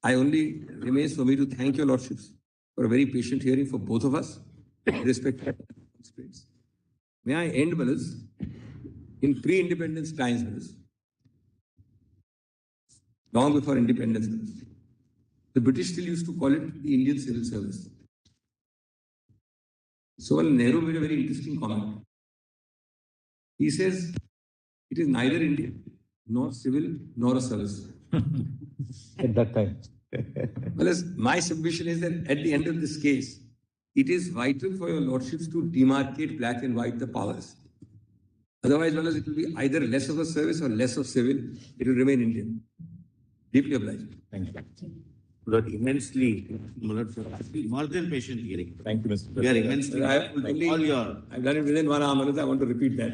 I only remains for me to thank your Lordships for a very patient hearing for both of us. Respect. May I end, Manoj, in pre-independence times, Manoj. Long before independence, the British still used to call it the Indian Civil Service. So Nehru made a very interesting comment. He says, it is neither Indian, nor civil, nor a service. At that time. Well, my submission is that at the end of this case, it is vital for your Lordships to demarcate black and white the powers. Otherwise, well, it will be either less of a service or less of civil. It will remain Indian. Deeply obliged. Thank you. But immensely, more than patient hearing. Thank you, Mr. We are immensely I've done it within 1 hour, Manoj. I want to repeat that.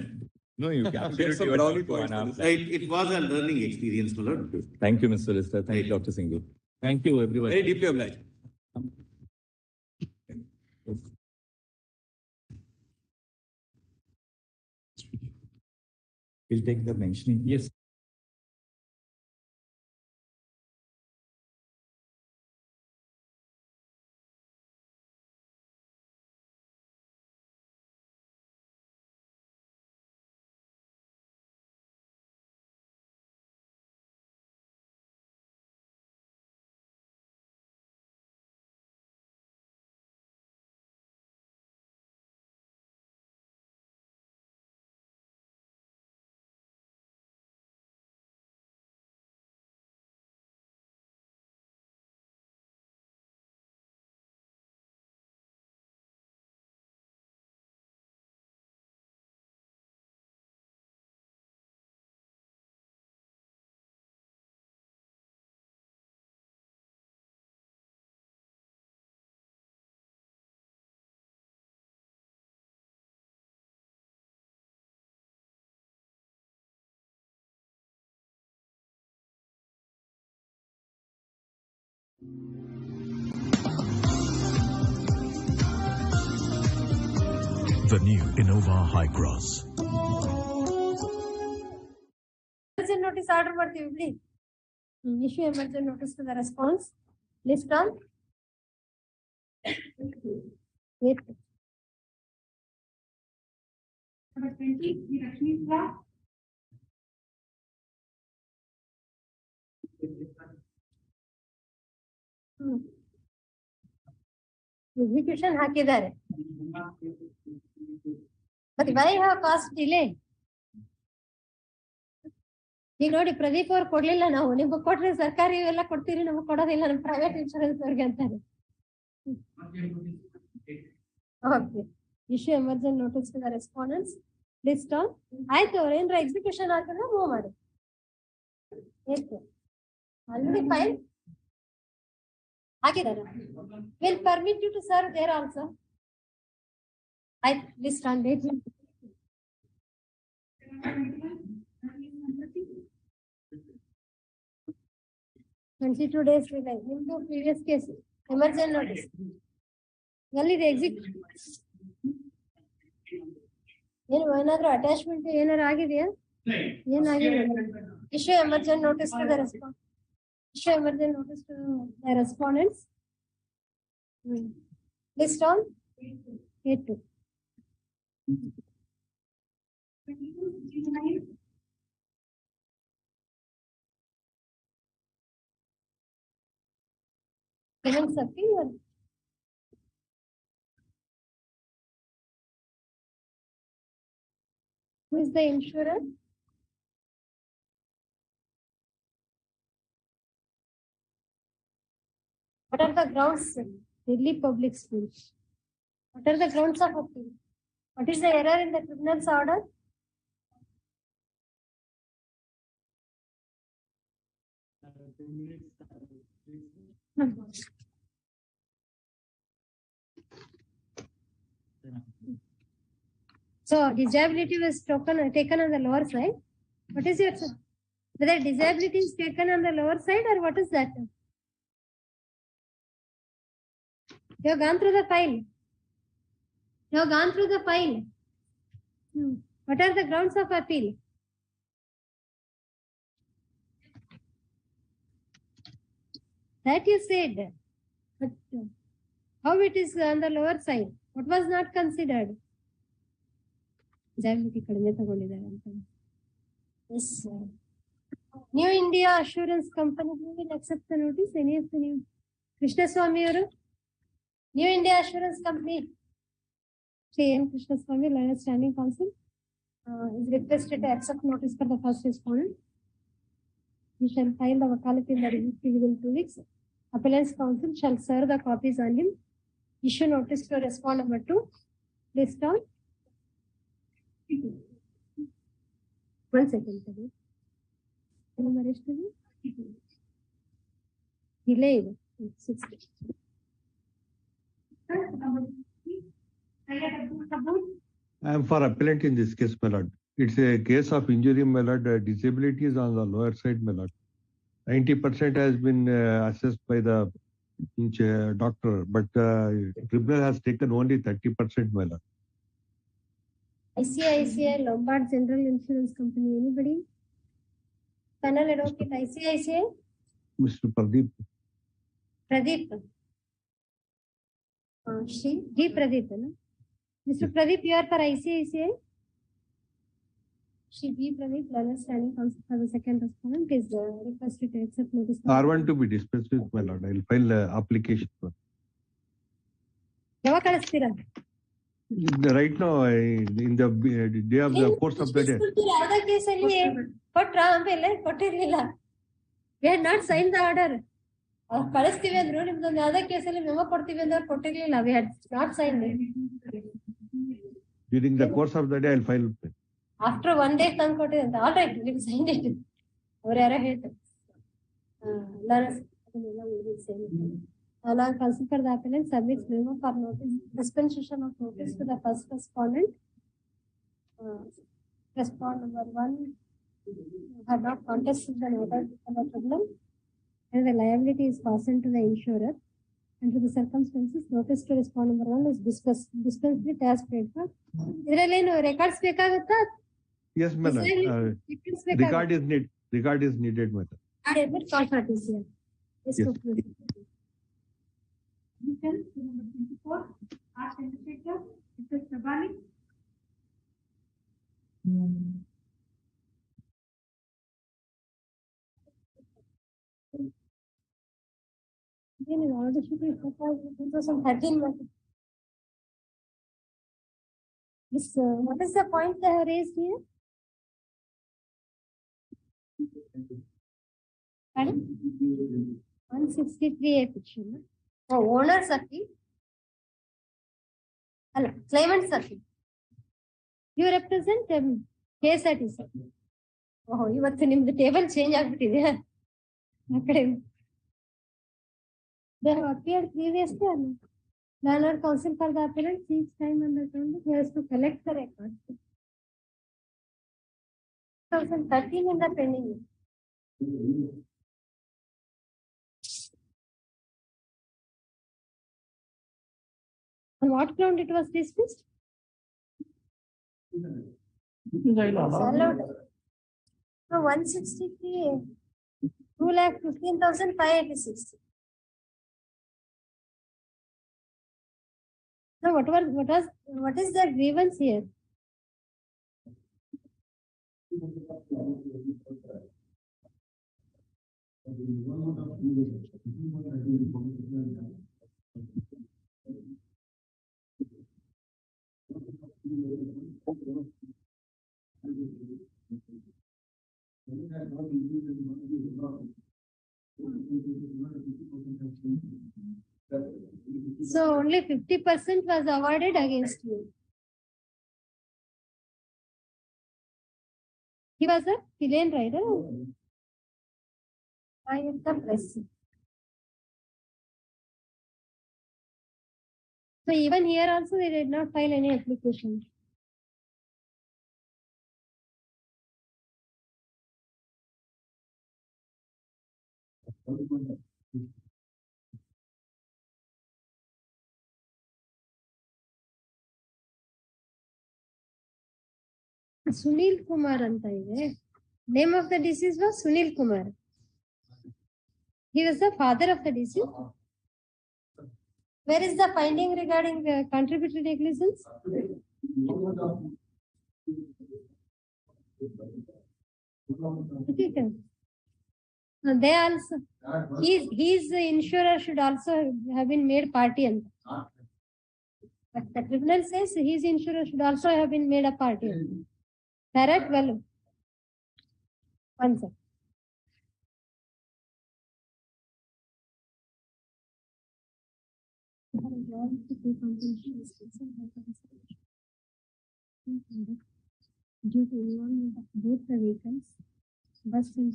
No, you Get absolutely some were brownie for 1 points. hour. It was a learning experience, my lord. Thank you, Mr. Lister. Thank you, Dr. Singh. Thank you, everyone. Very deeply obliged. We'll take the mentioning. Yes. The new Innova High Cross. Emergency notice order for the please. Issue emergency notice to the response. List on. Yes. Number 20, Lakshmi Pra. Execution ಹಾಕಿದ್ದಾರೆ. But why have caused delay? ಈಗ ನೋಡಿ ಪ್ರದೀಪ್ ಅವ್ರು ಕೊಡ್ಲಿಲ್ಲ, ನಾವು ನಿಮ್ಗೆ ಕೊಟ್ರೆ ಸರ್ಕಾರಿ ಎಲ್ಲ ಕೊಡ್ತೀರಿ, ನಮ್ಗೆ ಕೊಡೋದಿಲ್ಲ, ನಮ್ಮ ಪ್ರೈವೇಟ್ ಇನ್ಶೂರೆನ್ಸ್ ಅವ್ರಿಗೆ ಅಂತಾರೆ. Okay, issue emergency notice to the respondents. List on. ಆಯ್ತು, ಅವ್ರು ಏನಾರ ಎಕ್ಸಿಕ್ಯೂಷನ್ ಆಗಿದ್ರೆ ಮೂವ್ ಮಾಡಿ. ಎಷ್ಟು ಆಲ್ರೆಡಿ ಫೈಲ್ ಹಾಕಿದಾರ. Will permit you to serve there also. ಆಯ್ತು, ಲಿಸ್ಟ್ ಆನ್. ಡೇಟ್ 22 days ನಿಮ್ದು ಪ್ರೀವಿಯಸ್ ಕೇಸ್ ಎಮರ್ಜೆನ್ಸಿ ನೋಟಿಸ್ ಎಲ್ಲಿದೆ? ಏನು ಏನಾದ್ರು ಅಟ್ಯಾಚ್ಮೆಂಟ್ ಏನಾರು ಆಗಿದೆಯಾ? ಏನಾಗಿದೆ? Issue emergency notice to the respond. Issue emergency notice to the respondents. List on. 8. Payments appeal. Who is the insurer? What are the grounds? Delhi Public School. What are the grounds of appeal? What is the error in the tribunal's order? So disability was taken on the lower side. What is your, whether disability is taken on the lower side or what is that? You have gone through the file. You have gone through the file. What are the grounds of appeal? That you said. But how it is on the lower side? What was not considered? Disability ಕಡಿಮೆ ತಗೊಂಡಿದ್ದಾರೆ ಅಂತ. Yes, sir. New India Assurance Company will accept the notice. Any of the new Krishna Swami or New India Assurance Company. Sri N. Krishna Swami, Lawyer Standing Counsel, is requested to accept notice for the first respondent. We shall file the wakalat in the registry within 2 weeks. Appellant's counsel shall serve the copies on him. Issue notice to respond number 2. List on. 1 second. Delay 60. I am for appellant in this case, my lord. It's a case of injury, my lord. Disability is on the lower side, my lord. 90% has been assessed by the doctor, but tribunal has taken only 30%, my lord. ICICI Lombard General Insurance Company. Anybody? Panel advocate ICICI? Mr. Pradeep. Pradeep. Shri D. Pradeep. No? Mr. Pradeep, you are for ICICI? Shri B. Pradeep, Lawyer Standing Counsel for the second respondent, is requested to accept notice. R1 to be dispensed with, my lord. I will file application for. ಯಾವಾಗ ಕಳಿಸ್ತೀರಾ? Right now, in the day of the course of the day. ಯಾವ್ದೋ ಕೇಸಲ್ಲಿ ಕೊಟ್ರ ಆಮೇಲೆ ಕೊಟ್ಟಿರ್ಲಿಲ್ಲ. We had not signed the order. ಅವ್ರು ಕಳಿಸ್ತೀವಿ ಅಂದ್ರು, ನಿಮ್ದೊಂದು ಯಾವ್ದೋ ಕೇಸಲ್ಲಿ ಮೆಮೊ ಕೊಡ್ತೀವಿ ಅಂದ್ರೆ ಕೊಟ್ಟಿರ್ಲಿಲ್ಲ. We had not signed it. During the course of the day, I will file. After 1 day ತಂದು ಕೊಟ್ಟಿದ್ದಂತೆ. All right, ನೀವು signed it. ಅವ್ರು ಯಾರೋ ಹೇಳ್ತಾರೆ. Allow counsel for the appellant submits memo for notice dispensation of notice to the first respondent. Respond number 1 had not contested the matter of the problem, and the liability is fastened to the insurer. And to the circumstances, notice to respond number 1 is dispensed with as paid for. ಇದರಲ್ಲೇನು records ಬೇಕಾಗುತ್ತಾ? Yes, madam. Record is needed, madam. Call for TCR. Yes, Number 24, R. Chandrachud, Mr. Prabhani. Again, all the should be 2013. This, what is the point they have raised here? Pardon? 163A petition. Oh, owner Sati. Hello, claimant Sati. You represent KSRTC. Oh, ಇವತ್ತು ನಿಮ್ದು table change ಆಗ್ಬಿಟ್ಟಿದೆ ಆ ಕಡೆ. They have appeared previously or not? Landlord counsel for the appellant seeks time on the ground. He has to collect the records. 2013 in the pending. On what ground it was dismissed? Allowed. So 163, 2,15,586. So what is the grievance here? So only 50% was awarded against you. He was a pillion rider. I am the press. So even here also they did not file any application. Sunil Kumar anta ide. Name of the deceased was Sunil Kumar. He was the father of the deceased. Where is the finding regarding the contributory negligence? They also, his insurer should also have been made party. But the tribunal says his insurer should also have been made a party. Correct? Well, one second. Due to involvement of both the vehicles, bus and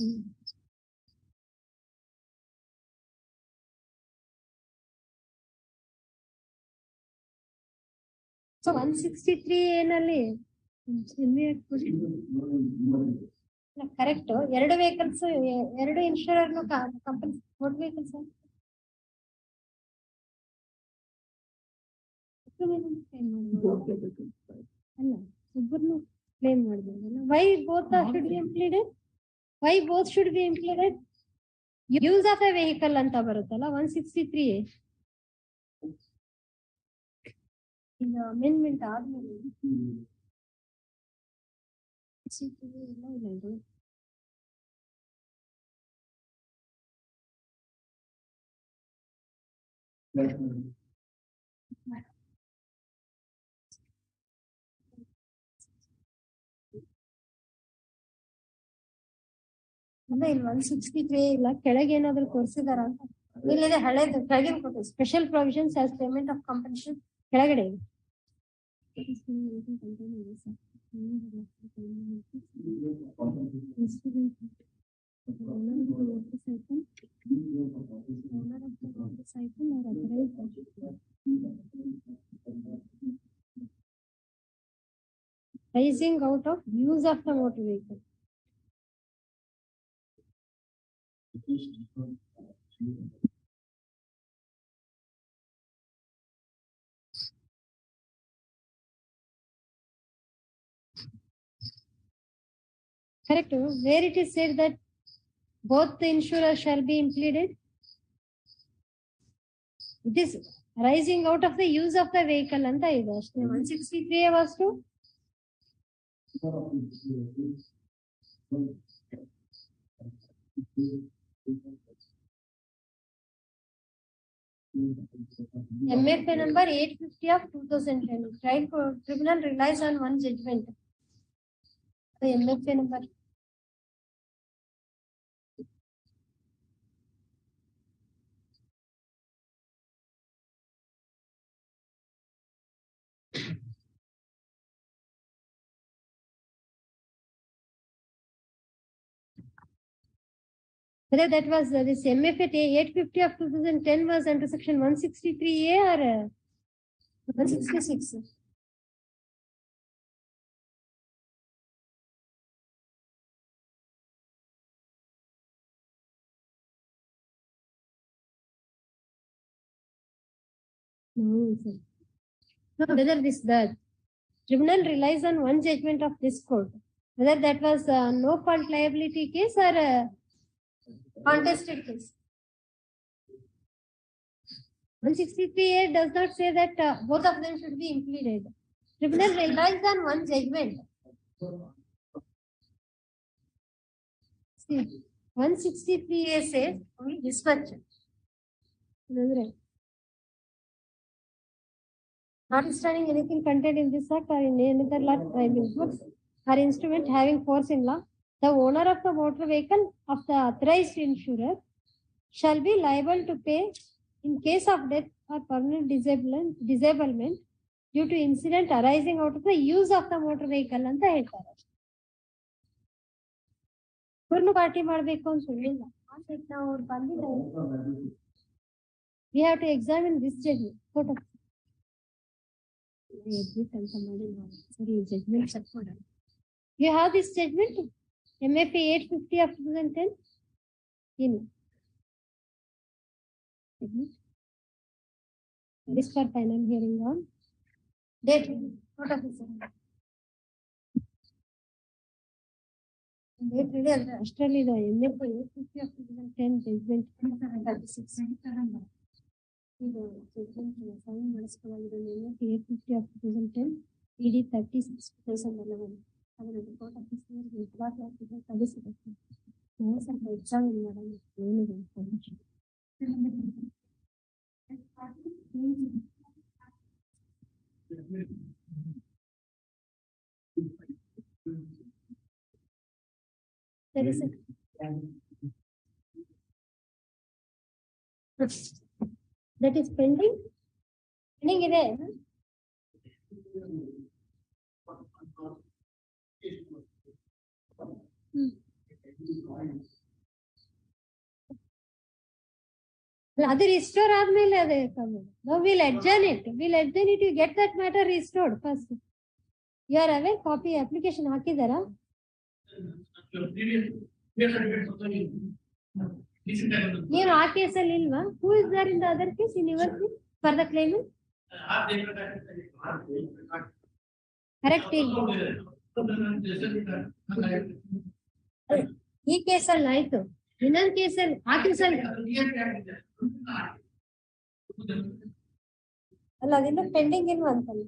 so 163 ಏನಲ್ಲಿ correct. ಎರಡು vehicles, ಎರಡು ಇನ್ಶೂರರ್ company both vehicles ಅಲ್ಲ, ಒಬ್ಬರನ್ನು claim ಮಾಡಬಹುದಲ್ಲ. Why both should be included? Why both should be included? Use of a vehicle ಅಂತ ಬರುತ್ತಲ್ಲ 163. ಈಗ amendment ಆದ್ಮೇಲೆ ಇಲ್ಲ ಇದು ಅದೇ ಇಲ್ಲಿ 163 ಇಲ್ಲ, ಕೆಳಗೆ ಏನಾದ್ರು ತೋರಿಸಿದಾರ ಅಂತ. ಇಲ್ಲಿದೆ ಹಳೇದು ಕೆಳಗಿನ ಕೊಟ್ಟು special provisions as payment of compensation ಕೆಳಗಡೆ ಇದೆ. Rising out of use of the motor vehicle. Correct. Where it is said that both the insurer shall be included, it is arising out of the use of the vehicle ಅಂತ ಇದೆ ಅಷ್ಟೇ. 163 was to MFA number 850 of 2010. Trial tribunal relies on one judgment. The MFA number. Whether that was this MFA 850 of 2010 was under section 163A or 166? No, sir. No, whether the tribunal relies on one judgment of this court, whether that was no fault liability case or contested case. 163A does not say that both of them should be included. Tribunal relies on one judgment. See, 163A says only dispatch. Notwithstanding anything contained in this act or in any other law books or instrument having force in law, the owner of the motor vehicle of the authorized insurer shall be liable to pay in case of death or permanent disablement due to incident arising out of the use of the motor vehicle ಅಂತ ಹೇಳ್ತಾರೆ. ಇವ್ರನ್ನು party ಮಾಡಬೇಕು ಅಂತ ಹೇಳಿಲ್ಲ. ನಾವು ಅವ್ರು ಬಂದಿದ್ದಾರೆ. We have to examine this judgment. You have this judgment, MFA 850 of 2010 in this for final hearing on date. What of this? Date really Australia MFA 850 of 2010 judgment 36. ಇದು sign ಮಾಡಿಸ್ಕೊಳ್ಳೋದು 850 of 2010 ED 36 2011 ಅದನ್ನು report ಆಫೀಸರ್ಗೆ ಇಟ್ಲಾಕ್ಲಾಗ್ತಿದೆ ಕಳಿಸಬೇಕು. ನಾವು ಸ್ವಲ್ಪ examine ಮಾಡೋಣ ಏನಿದೆ information. ಸರಿ sir. That is pending. Pending ಇದೆ. ಅದು ರಿಸ್ಟೋರ್ ಆದ್ಮೇಲೆ ಅದೇ ನಾವು will adjourn it. You get that matter restored first. You are away copy application ಹಾಕಿದಾರಾ? ನೀವು ಆ ಕೇಸಲ್ಲಿ ಇಲ್ವಾ? Who is there in the other case in your case for the claimant? Correct ಇಲ್ಲ. ಈ ಕೇಸಲ್ಲಿ ಆಯ್ತು. ಇನ್ನೊಂದು ಕೇಸಲ್ಲಿ ಆ ಕೇಸಲ್ಲಿ ಅಲ್ಲ, ಅದಿನ್ನ ಪೆಂಡಿಂಗ್ ಇಲ್ವಾ ಅಂತಲ್ಲ.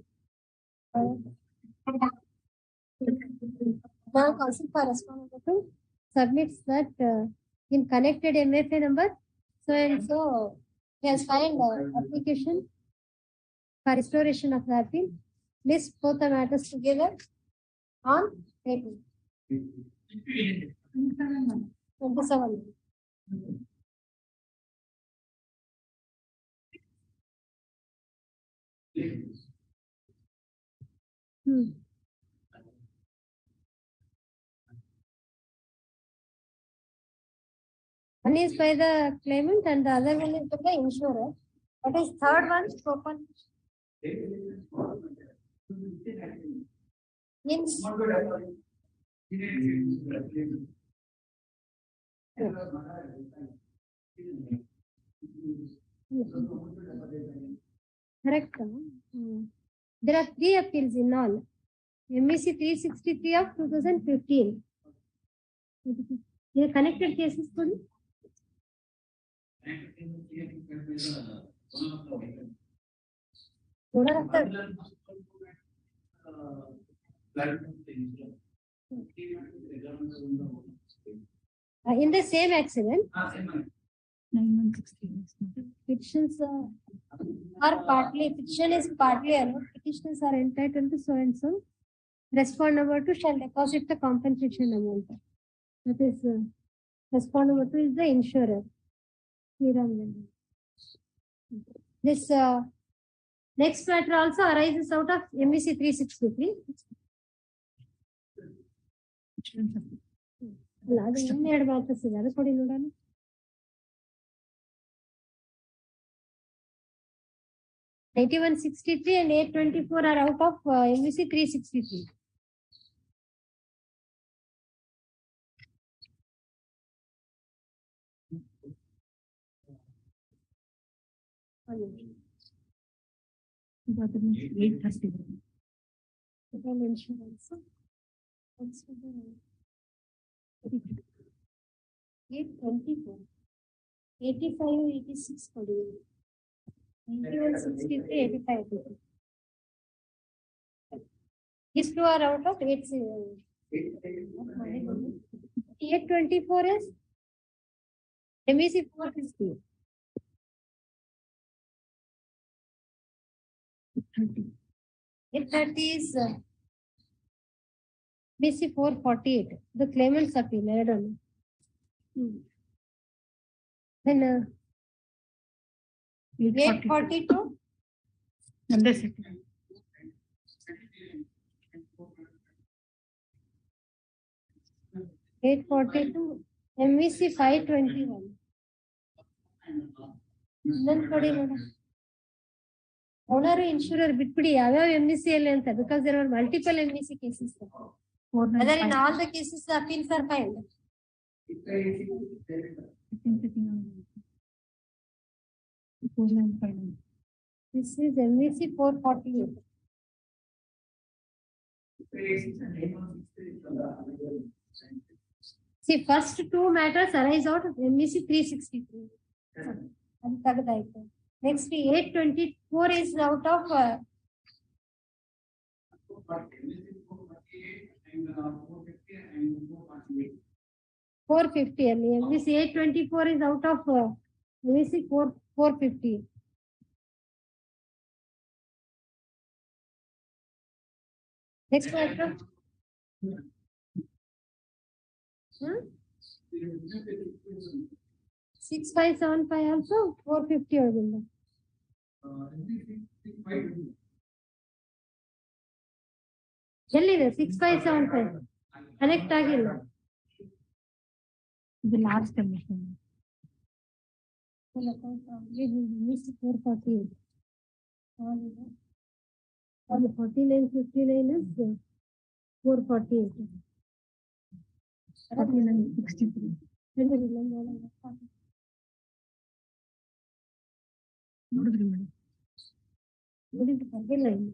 Now counsel for responsibility submits that in connected MFA number so and so he has filed application for restoration of the appeal. List both the matters together on 27. One is by the claimant and the other one is by the insurer. What is third one? Open. Means correct. There are 3 appeals in all. MEC 363 of 2015. They are connected cases for you? In the same accident, 9116. fictions are partly, fiction is partly allowed. Petitioners are entitled to so and so. Respond number 2 shall deposit the compensation amount. That is, respond number 2 is the insurer. This next matter also arises out of MEC 363. ಅಲ್ಲ, ಅದು ಇನ್ನೆರಡು matters ಇದೆ, ಅದು ಕೊಡಿ ನೋಡೋಣ. (9163) and 824 are out of MEC 363. That means 830. Did I mention also? What's the 824, 85, 86 ಕೊಡಿ. 9163, 85. These two are out of 824 is MEC 450. 830 is MEC 448. The claimant's appeal. I don't know. Then 842. Under second. 842 MEC 521. Then ಕೊಡಿ ನೋಡ. Owner ಇನ್ಶೂರರ್ ಬಿಟ್ಬಿಡಿ ಯಾವ್ಯಾವ MEC ಅಲ್ಲಿ ಅಂತ, because there are multiple MEC cases. Whether in all the cases the appeals are filed. This is MEC 448. See, first two matters arise out of MEC 363. ಅದು ತೆಗೆದಾಯ್ತು. Next 824 is out of 450 ಅಲ್ಲಿ. MEC 824 is out of MEC 450. Next matter. 6575 also 450 ಆಗಿಲ್ಲ. ಎಲ್ಲಿದೆ 6575 connect ಆಗಿಲ್ಲ. The last emission. MEC 448. 4959 is 448. 4963. ನೋಡಿದ್ರಿ madam, ನೋಡಿದ್ದು ಬರ್ದಿಲ್ಲ ಇಲ್ಲಿ.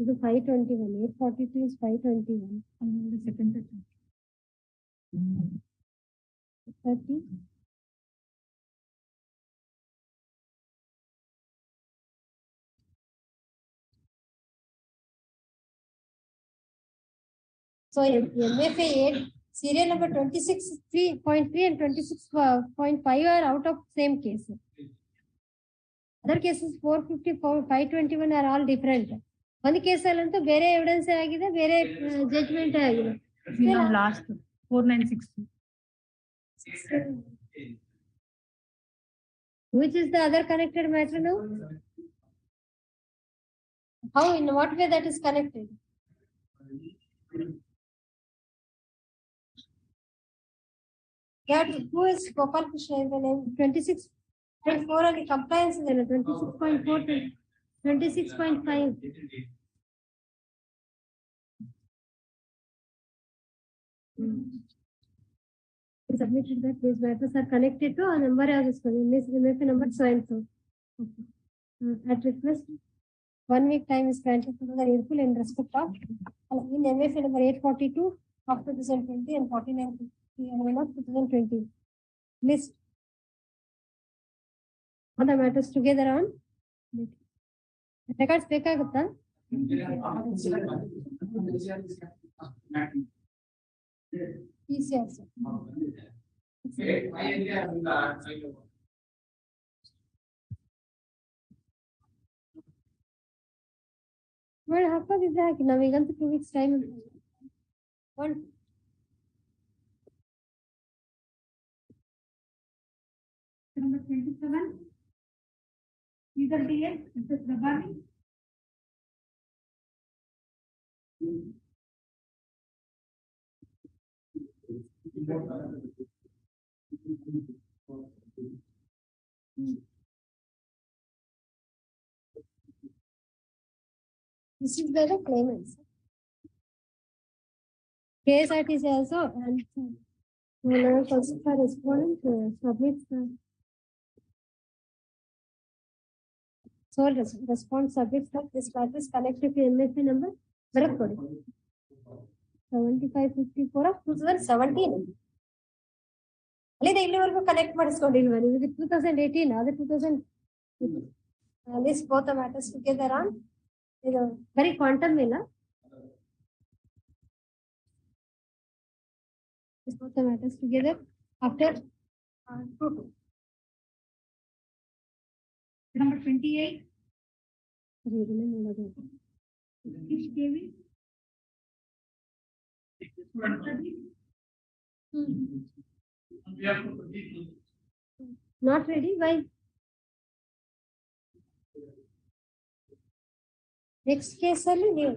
ಇದು 521. 842 is 521. ಆಮೇಲೆ second 30. So MFA 8, serial number 26.3 and 26.5 are out of same case. Other cases 454, 521 are all different. ಒಂದು ಕೇಸಲ್ಲಂತೂ ಬೇರೆ ಎವಿಡೆನ್ಸ್ ಆಗಿದೆ, ಬೇರೆ ಜಡ್ಜ್ಮೆಂಟ್ ಆಗಿದೆ. Last 4960. Which is the other connected matter now? How, in what way that is connected? Who is Gopal Krishna in the name? 26.4 and the compliance is 26.4 to 26.5. Submitted that these matters are connected to a number as this one. This MFA number so and so. Okay. At request, 1 week time is granted to the needful in respect of in MFA number 842 of 2020 and 4950 and 1 of 2020. List all the matters together on records ಬೇಕಾಗುತ್ತಾ? TCR sir. ಮಾಡಿ ಹಾಕೋದಿದ್ರೆ ಹಾಕಿ, ನಾವೀಗಂತೂ 2 weeks time. Number 27. Legal DL, Mrs. Rabani. This is by the claimants. KSRTC also, and also for respondent submits the sole response submits that this matter is connected to MSA number 7554 of 2017. ಅಲ್ಲಿ ಇಲ್ಲಿವರೆಗೂ connect ಮಾಡಿಸ್ಕೊಂಡಿಲ್ವಾ ನೀವು? 2018 ಅದು 2000 this both the matters together on ಇದು ಬರೀ quantum ಇಲ್ಲ. This both the matters together after 2. Number 28. ಇದನ್ನೇ ನೋಡೋದು. 6 kV. Not ready? Why? Next case ಅಲ್ಲಿ ನೀವು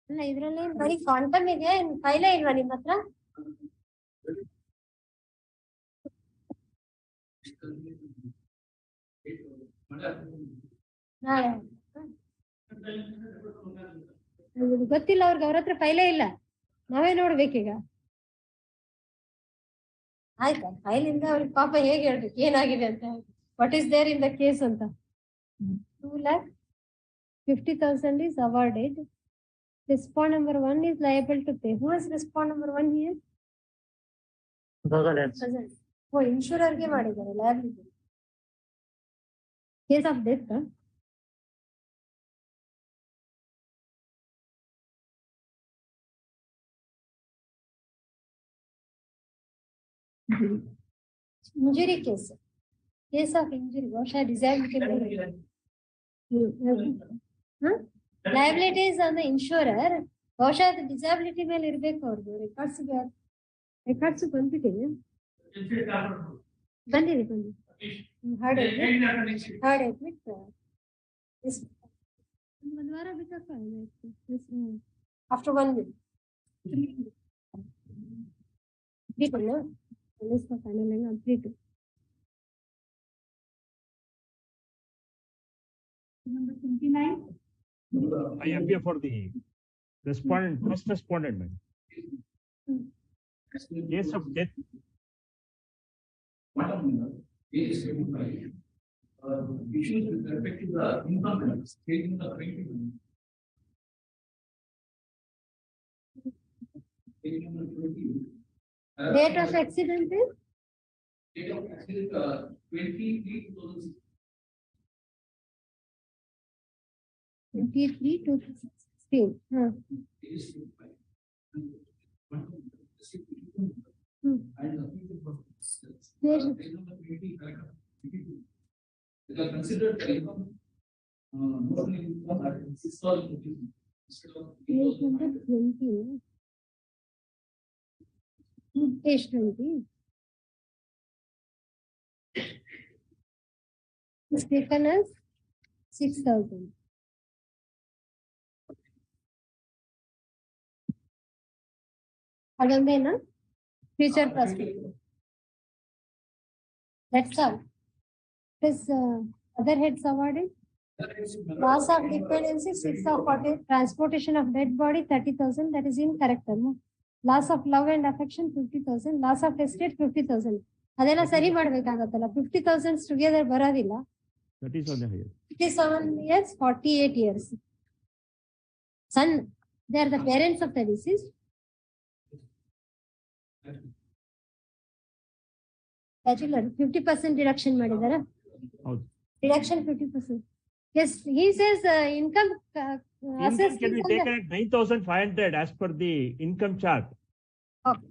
ಅಲ್ಲ ಇದ್ರಲ್ಲಿ ಬರೀ ಕ್ವಾಂಟಮ್ ಇದೆ, ಫೈಲೇ ಇಲ್ವಾ ನಿಮ್ಮ ಹತ್ರ? ನಾಳೆ ಗೊತ್ತಿಲ್ಲ ಅವ್ರಿಗೆ, ಅವ್ರ ಹತ್ರ ಫೈಲೇ ಇಲ್ಲ, ನಾವೇ ನೋಡ್ಬೇಕೀಗ. ಆಯ್ತಾ? ಫೈಲ್ ಇಂದ ಅವ್ರಿಗೆ ಪಾಪ ಹೇಗೆ ಹೇಳ್ಬೇಕು ಏನಾಗಿದೆ ಅಂತ, what is there in the case ಅಂತ. 2,50,000 is awarded. Respond number 1 is liable to pay. Who is respond number 1 here? ಓ, ಇನ್ಶೂರರ್ಗೆ ಮಾಡಿದ್ದಾರೆ liability. Case of death. Injury case. Case of injury. ಬಹುಶಃ disability. Liability is on the insurer. ಬಹುಶಃ ಅದು disability ಮೇಲೆ ಇರ್ಬೇಕು ಅವ್ರದ್ದು. Records ಬಂದ್ಬಿಟ್ಟಿದೆ. ಬಂದಿದೆ. ಹಾರ್ಡ್ ಅಡ್ಮಿಟ್ ಒಂದು ವಾರ ಬಿಟ್ಟಪ್ಪ. After 1 week. Number 29. I am here for the respondent, first respondent, man. Case of death. Issues with respect to the income tax, taking the premium. Date of accident is? Date of accident 23/2006. 23/2016. They are considered income, not income at 6,000 rupees. Page number 20. Page 20. It's taken as 6,000. Adondena future prospect. That's all. This other heads awarded. Loss of dependency 6 of 40. Transportation of dead body 30,000. That is incorrect. Loss of love and affection 50,000. Loss of estate 50,000. ಅದೆಲ್ಲ ಸರಿ ಮಾಡ್ಬೇಕಾಗತ್ತಲ್ಲ. 50,000 together ಬರೋದಿಲ್ಲ. 57 years, 48 years. Son, they are the parents of the deceased. Bachelor 50% deduction ಮಾಡಿದಾರಾ? ಹೌದು. Deduction 50%. Yes, he says income Income can be taken at 9,500 as per the income chart. Okay.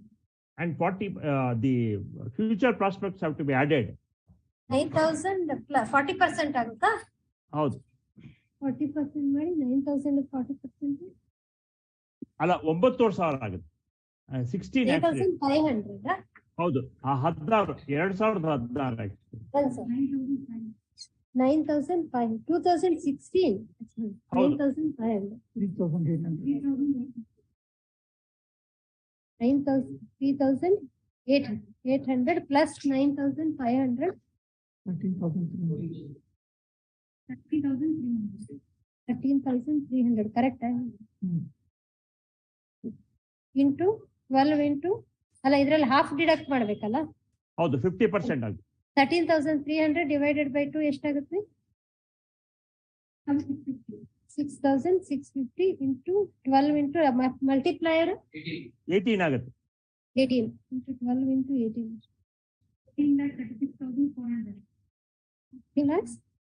And 40, the future prospects have to be added. 9,000 plus 40% ಆಗುತ್ತಾ? ಹೌದು. 40% ಮಾಡಿ 9,000 40%. ಅಲ್ಲ 9,000 ಆಗುತ್ತೆ. 8,500. ಹೌದು. 16 2016 9,500 2016 9,500 3,800 plus 9,500 13,300 correct into 12 into ಅಲ್ಲ ಇದ್ರಲ್ಲಿ half deduct ಮಾಡ್ಬೇಕಲ್ಲ? ಹೌದು 50% ಆಗುತ್ತೆ. 13,300 divided by 2 ಎಷ್ಟಾಗುತ್ತೆ? 6,650 into 12 into multiplier 18 ಆಗುತ್ತೆ. 18 into 12 into 18. 36,400.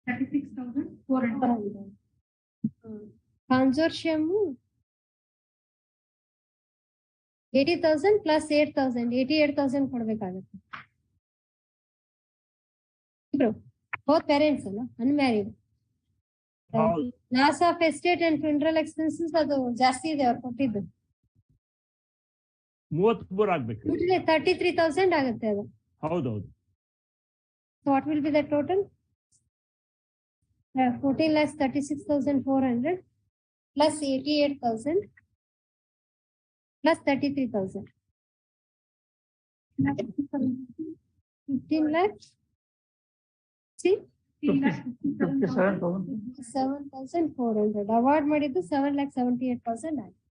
36,400. Consortium 80,000 plus 8,000 88,000 ಕೊಡ್ಬೇಕಾಗುತ್ತೆ. both parents ಅಲ್ಲ unmarried. Loss of estate and funeral expenses ಅದು ಜಾಸ್ತಿ ಇದೆ ಅವ್ರು ಕೊಟ್ಟಿದ್ದು. 33 ಆಗ್ಬೇಕು. 33,000 ಆಗುತ್ತೆ ಅದು. ಹೌದೌದು. So what will be the total? 14,36,400 plus 88,000 plus 33,000. 15 lakhs. See? 7,400. Award ಮಾಡಿದ್ದು 7,78,000 ಆಯ್ತು.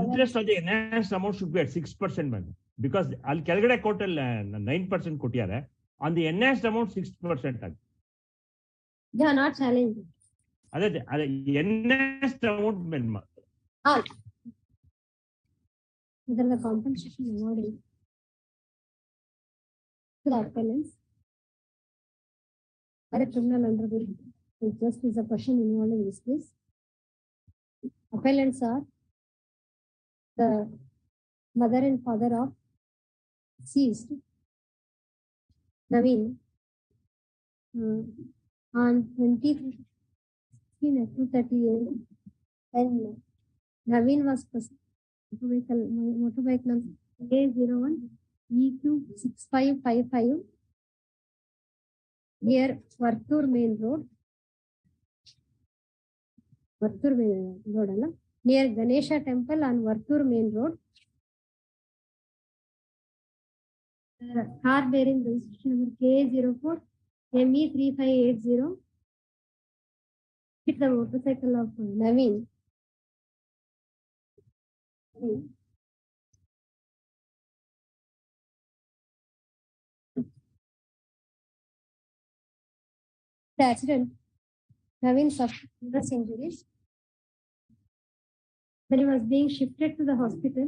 Interest on the enhanced amount should be at 6%, madam. Because ಅಲ್ಲಿ ಕೆಳಗಡೆ ಕೋರ್ಟಲ್ಲಿ 9% ಕೊಟ್ಟಿದ್ದಾರೆ. On the enhanced amount 6% ಆಗುತ್ತೆ. They are not challenging. ಅದೇ enhanced amount ಮೇಲೆ the compensation awarded to the appellants by the criminal underworld. It just is a question involved in this case. Appellants are the mother and father of deceased Naveen on 20/16/2038 when Naveen was present. Motorbike number A01 EQ6555 near Vartur Main Road. Vartur Main Road alla near Ganesha Temple on Vartur Main Road. Car bearing registration number K04 ME3580 hit the motorcycle of Naveen. The accident, Naveen suffered serious injuries. When he was being shifted to the hospital,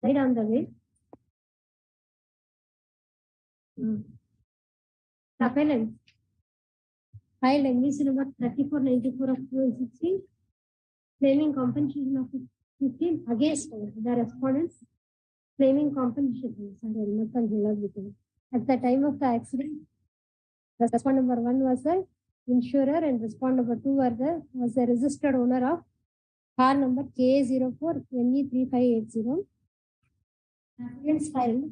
died on the way. The appellant filed MVC number 3494 of 2016, claiming compensation of 15 against the respondents, claiming compensation. At the time of the accident, the respondent number 1 was the insurer and respondent number 2 was the registered owner of car number K04 ME3580. Appellants filed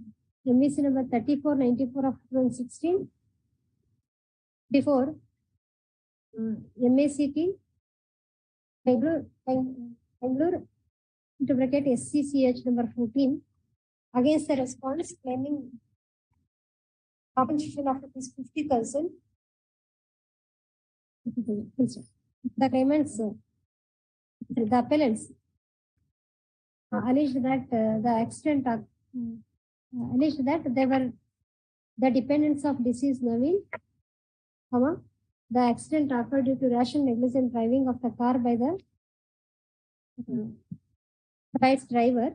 MVC number 3494 of 2016 before MACT Bangalore into bracket SCCH number 14 against the respondents, claiming compensation of ₹50,000. The claimants, the appellants, alleged that the accident alleged that they were the dependents of deceased Naveen, the accident occurred due to rash and negligent driving of the car by the Rights driver.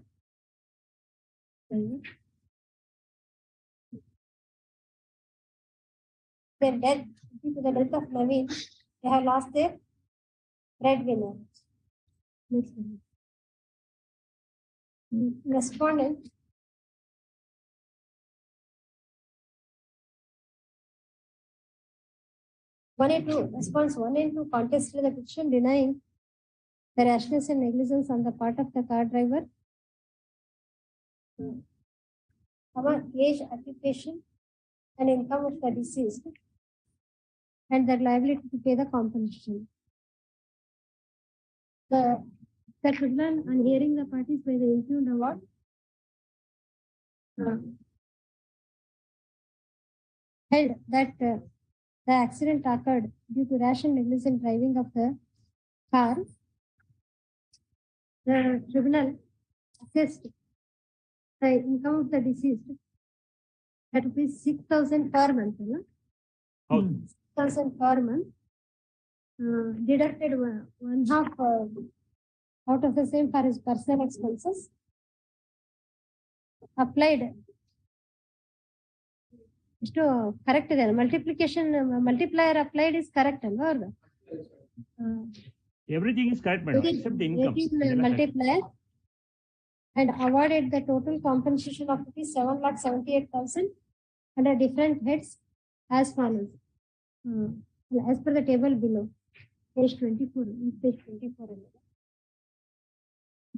Their death, due to the death of Naveen, they have lost their breadwinner. Next one. Respondent. One and two, response 1 and 2 contested the petition denying the rashness and negligence on the part of the car driver. Our age, occupation, and income of the deceased, and their liability to pay the compensation. The tribunal, on hearing the parties by the impugned award, held that the accident occurred due to rash and negligent driving of the car. The tribunal assessed the income of the deceased at rupees 6,000 per month. 6,000 per month. Deducted one half out of the same for his personal expenses. Applied. Correct ಇದೆ multiplication multiplier applied is correct ಅಲ್ವಾ ಅವ್ರದ್ದು? Everything is correct, madam, except the income. Multiplier and awarded the total compensation of 7,78,000 under different heads as follows. As per the table below, page 24. Page 24.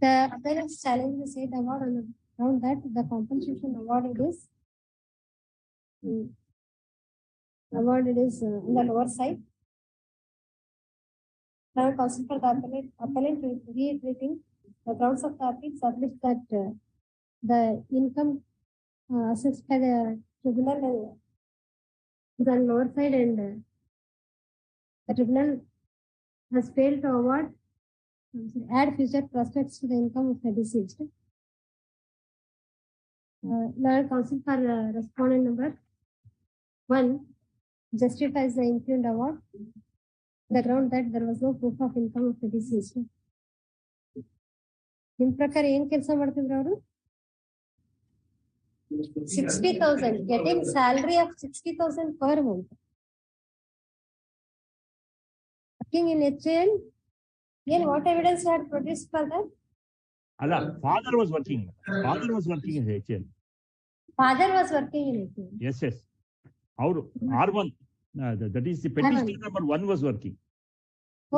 The appellants challenge the said award on the ground that the compensation awarded is on the lower side. Now, counsel for the appellant reiterating the grounds of the appeal established that the income assessed by the tribunal is on lower side, and the tribunal has failed to add future prospects to the income of the deceased. Now, counsel for respondent number 1 justifies the impugned award on the ground that there was no proof of income of the deceased. ನಿಮ್ಮ ಪ್ರಕಾರ ಏನ್ ಕೆಲಸ ಮಾಡ್ತಿದ್ರು ಅವರು? 60,000, getting salary of 60,000 per month. Working in HL, what evidence had produced for that? Allah, father was working in HL. Father was working in HL. Yes. Our R1, that is the petition number 1 was working.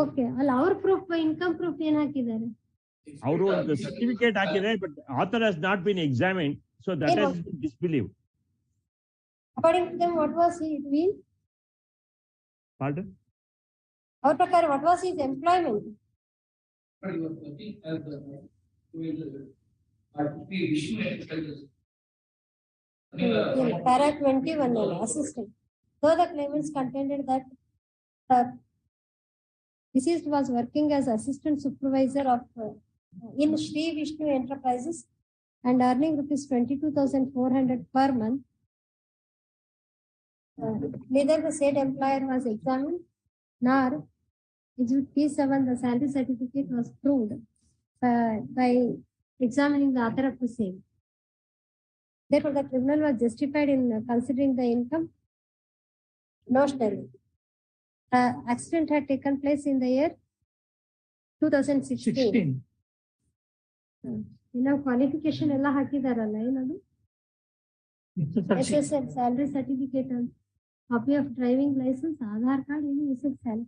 Okay, our proof, income proof ಏನು ಹಾಕಿದ್ದಾರೆ? Our the certificate ಹಾಕಿದ್ದಾರೆ, but author has not been examined, so that has been disbelieved. According to them, what was he doing? Pardon? Our prakar, what was his employment? He was working as Para 21, assistant. Though the claimants contended that the deceased was working as assistant supervisor of in Sri Vishnu Enterprises and earning rupees 22,400 per month, neither the said employer was examined nor Exhibit P7, the salary certificate was proved by examining the author of the same. Therefore, the tribunal was justified in considering the income notionally. The accident had taken place in the year 2016. Qualification ಎಲ್ಲ ಹಾಕಿದಾರಲ್ಲ ಏನದು? SSL salary certificate, copy of driving license, Aadhaar card, SSL.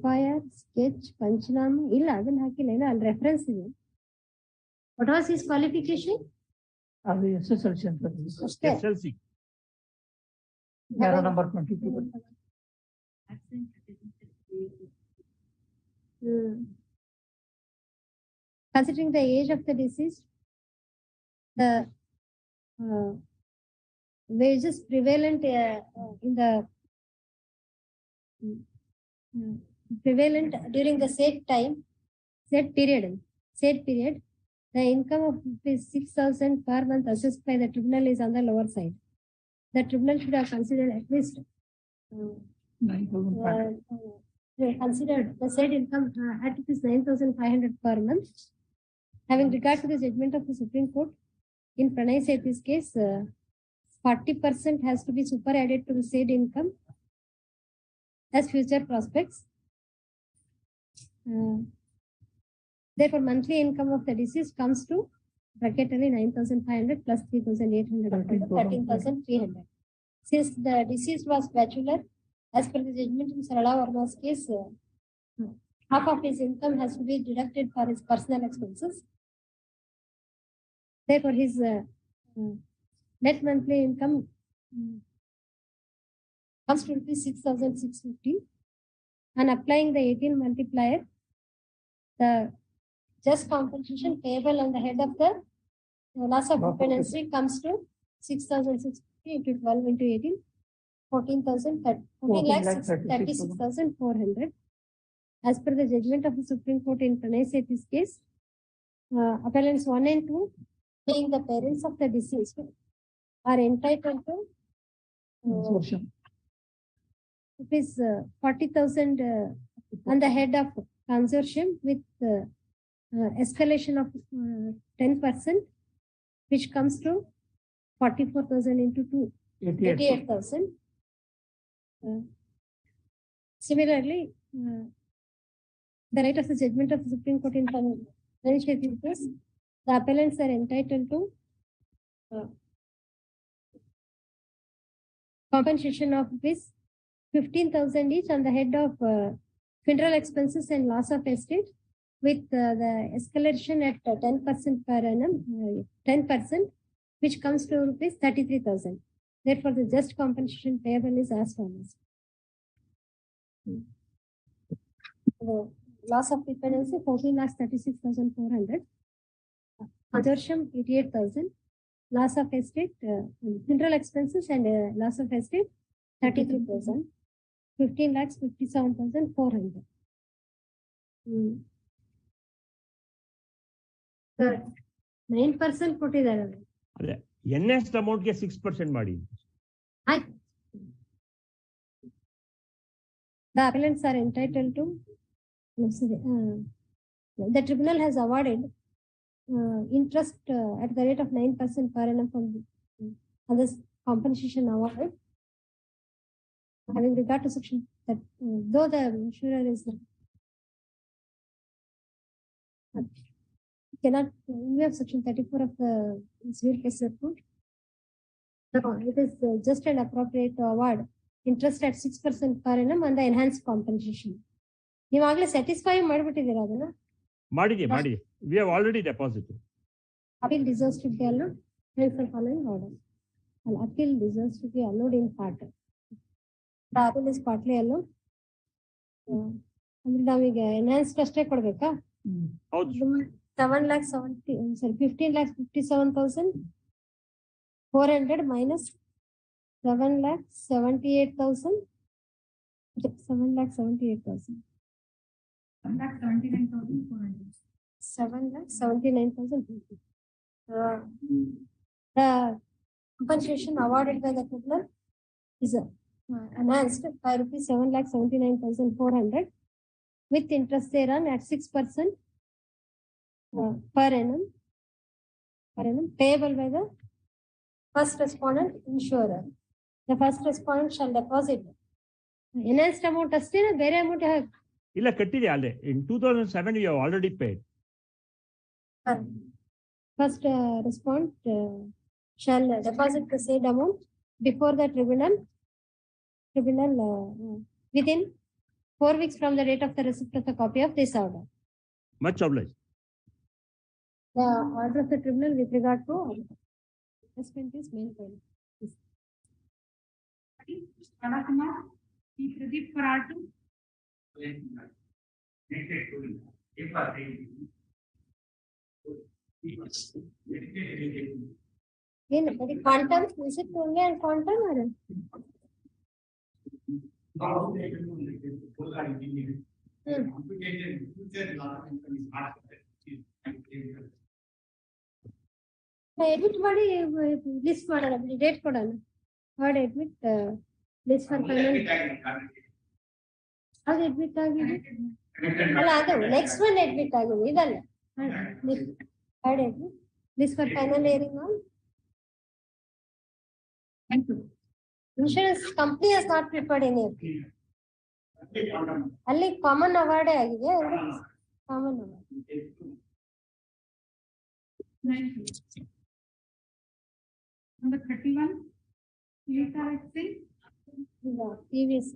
FIR, sketch, Panchnama, ಇಲ್ಲ ಅದನ್ನ ಹಾಕಿಲ್ಲ, ಏನೋ ಅಲ್ಲಿ reference ಇದೆ. What was his qualification? ಅದು SSLC ಅಂತ. SSLC. Para number 22. Considering the age of the deceased, the wages prevalent in the prevalent during the said period, the income of 6,000 per month assessed by the tribunal is on the lower side. The tribunal should have considered at least 9,500. Considered the said income at 9,500 per month Having regard to the judgment of the Supreme Court in Pranay Sethi's case, 40% has to be superadded to the said income as future prospects. Therefore, monthly income of the deceased comes to bracketally 9,500 plus 3,800, 13,300. Since the deceased was bachelor, as per the judgment in Sarala Varma's case, half of his income has to be deducted for his personal expenses. Therefore, his net monthly income comes to rupees 6,650. And applying the 18 multiplier, the just compensation payable on the head of the loss of dependency comes to 6,650 into 12 into 18, 14,36,400. As per the judgment of the Supreme Court in Pranay Sethi's case, appellants 1 and 2, being the parents of the deceased, are entitled to rupees 40,000 on the head of consortium with escalation of 10%, which comes to 44,000 into 2, 88,000. Similarly, the right of the judgment of the Supreme Court in Pranay Sethi's case, the appellants are entitled to compensation of rupees 15,000 each on the head of funeral expenses and loss of estate, with the escalation at 10% per annum, 10%, which comes to rupees 33,000. Therefore, the just compensation payable is as follows. The loss of dependency 14,36,400, consortium 88,000, loss of estate, funeral expenses and loss of estate 33,000, 15,57,400. 9% ಕೊಟ್ಟಿದ್ದಾರೆ. ಅದೇ ಎನ್ಎಸ್ಟ್ ಅಮೌಂಟ್ಗೆ 6% ಮಾಡಿ. The appellants are entitled to, the tribunal has awarded interest at the rate of 9% per annum from this compensation awarded. Having regard to section that, though the insurer is cannot, we have section 34 of the civil case code. It is just and appropriate to award interest at 6% per annum on the enhanced compensation. ನೀವು ಆಗಲೇ satisfy ಮಾಡಿಬಿಟ್ಟಿದ್ದೀರಾ ಅದನ್ನ? ಮಾಡಿದೆ. We have already deposited. Appeal deserves to be allowed. Hence the following order. An appeal deserves to be allowed in part. The appeal is partly allowed. ಅಂದ್ರೆ ನಾವೀಗ enhanced ಅಷ್ಟೇ ಕೊಡ್ಬೇಕಾ? ಹೌದು. 15,57,400 minus 7,78,000. 7,79,400. 7,79,400. The compensation awarded by the tribunal is enhanced by rupees 7,79,400 with interest thereon at 6% per annum payable by the first respondent insurer. The first respondent shall deposit enhanced amount ಅಷ್ಟೇನಾ ಬೇರೆ amount ಇಲ್ಲ ಕಟ್ಟಿದೆ ಅಲ್ಲೇ. In 2007 you have already paid. First respondent shall deposit the said amount before the tribunal within 4 weeks from the date of the receipt of the copy of this order. Much obliged. The order of the tribunal with regard to assessment is maintained. In the quantum, is it only on quantum or? Admit ಮಾಡಿ list ಮಾಡೋಣ, date ಕೊಡೋಣ. ಮಾಡಿ admit list for payment. ಅದು admit ಆಗಿದೆ ಅಲ್ಲ, ಅದು next one admit ಆಗಿದೆ ಇದಲ್ಲ. I agree. This for final hearing on. Insurance company has not prepared any appeal. Ali common award agide. Common award. Number 31. Legal Yeah, previous.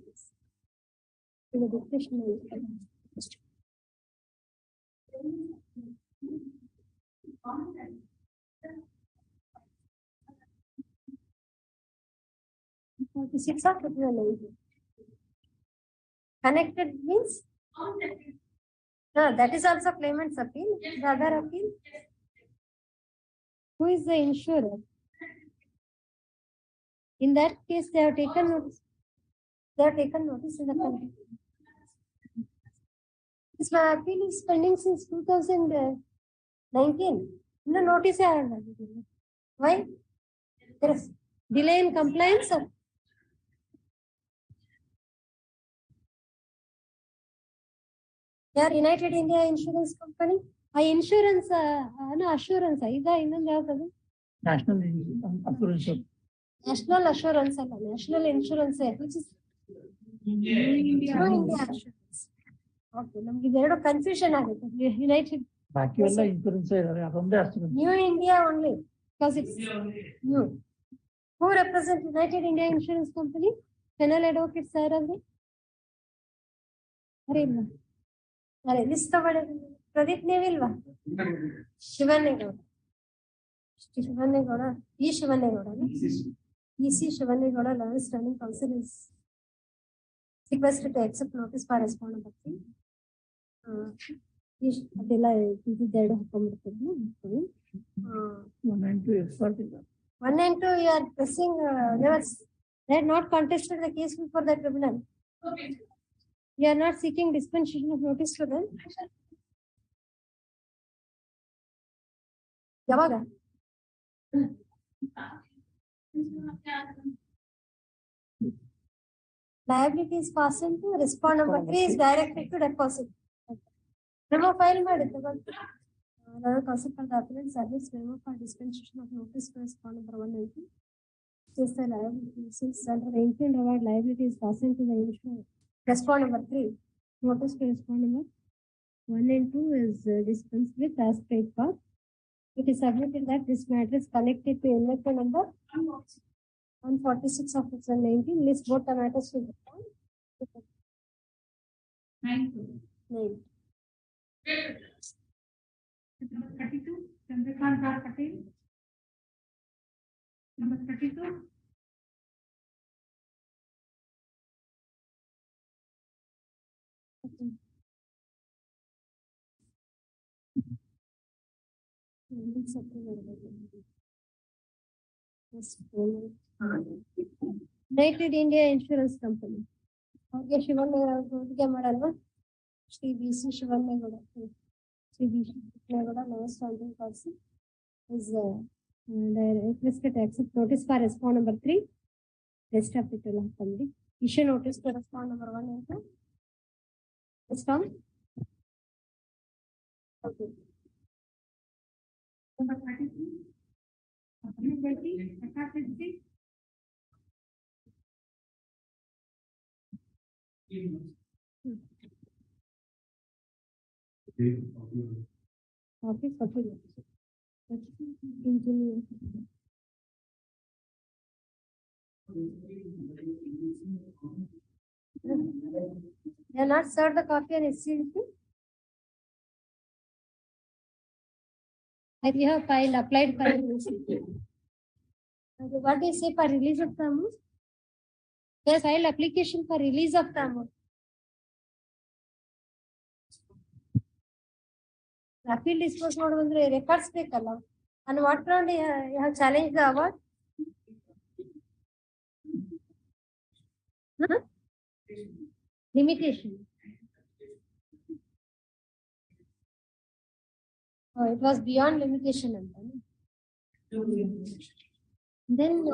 The discussion. Six of connected means that is also claimant's appeal. The other appeal. Who is the insurer? In that case, they have taken notice. They have taken notice in the country. This my appeal is pending since 2019. No notice. Why? There is delay in compliance. They are United India Insurance Company. Insurance, no assurance. National assurance. National assurance, national insurance, which is India Assurance. Okay, there is confusion. United. Insurance. New India only, because it's new. Who represents United India Insurance Company? Penal advocate, sir. List Pradeep Nevilva. Shivanegoda. Shivanegoda. E. Shivanegoda. E.C. Shivanegoda, lowest standing counsel, is requested to accept notice for respondent. 1 and 2, you are pressing. They had not contested the case before the tribunal. You are not seeking dispensation of notice to them. Yavaga. Liability is fastened to respond number 3 is directed to deposit. Memo file counsel for the appellant service memo for dispensation of notice to respond number 1 and 2. Since the liability, since under the infant award liability is fastened to the insurer. Respond number 3. Notice to respond number 1 and 2 is dispensed with as paid for. It is submitted that this matter is connected to NFA number 146 of 2019. List both the matters to the phone. 9. Number 32. Chandrachud Patel. Number 32. United India Insurance Company. Okay, Shivanegoda. Shri B.C. Shivanegoda. Shri B.C. Shivanegoda, lowest standing person, is requested to accept notice for respond number 3. Rest of it will have issue notice to respond number 1 and 2. Respond. Okay. Number 33. Applicability. Accountability. Office of engineer. They are not served the copy on SCLP. We have filed, applied for release. What do you say for release of the amount? They filed application for release of the amount. Appeal dispose records bekalla. And what ground you have challenged the award? Huh? Limitation. Oh, it was beyond limitation. Then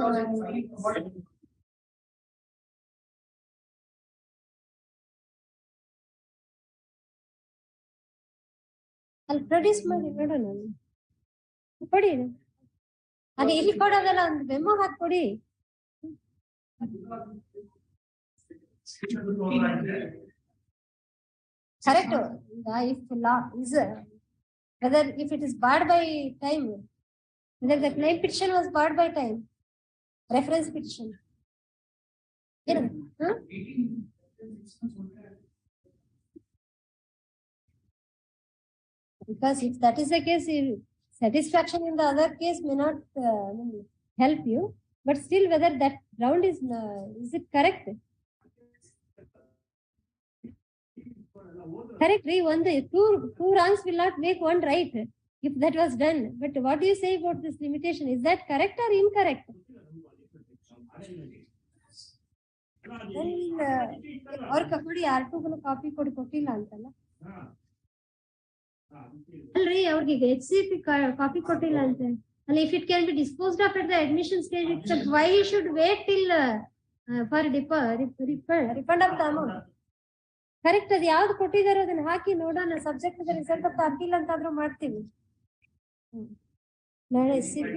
I'll produce my record. ಕೊಡಿ ಅದು ಇಲ್ಲಿ ಕೊಡೋದಲ್ಲ, ಒಂದು memo ಹಾಕಿ ಕೊಡಿ. Correct. If the law is whether if it is barred by time, whether the claim petition was barred by time, reference petition. Because if that is the case, satisfaction in the other case may not help you. But still, whether that ground is it correct? Correct. Two wrongs will not make one right if that was done. But what do you say about this limitation? Is that correct or incorrect? Or kakudi R2 copy ಕೊಟ್ಟಿಲ್ಲ ಅಂತಲ್ಲ ಅಲ್ರಿ, ಅವ್ರಿಗೆ HCP copy ಕೊಟ್ಟಿಲ್ಲ ಅಂತೆ ಅಲ್ಲ. If it can be disposed of at the admission stage itself, why you should wait till for refund of the amount? Correct. ಅದು ಯಾವ್ದು ಕೊಟ್ಟಿದಾರೋ ಅದನ್ನ ಹಾಕಿ ನೋಡೋಣ. ಸಬ್ಜೆಕ್ಟ್ ರಿಸಲ್ಟ್ ಆಫ್ ಅಪೀಲ್ ಅಂತಾದ್ರೂ ಮಾಡ್ತೀವಿ. ನಾಳೆ SCP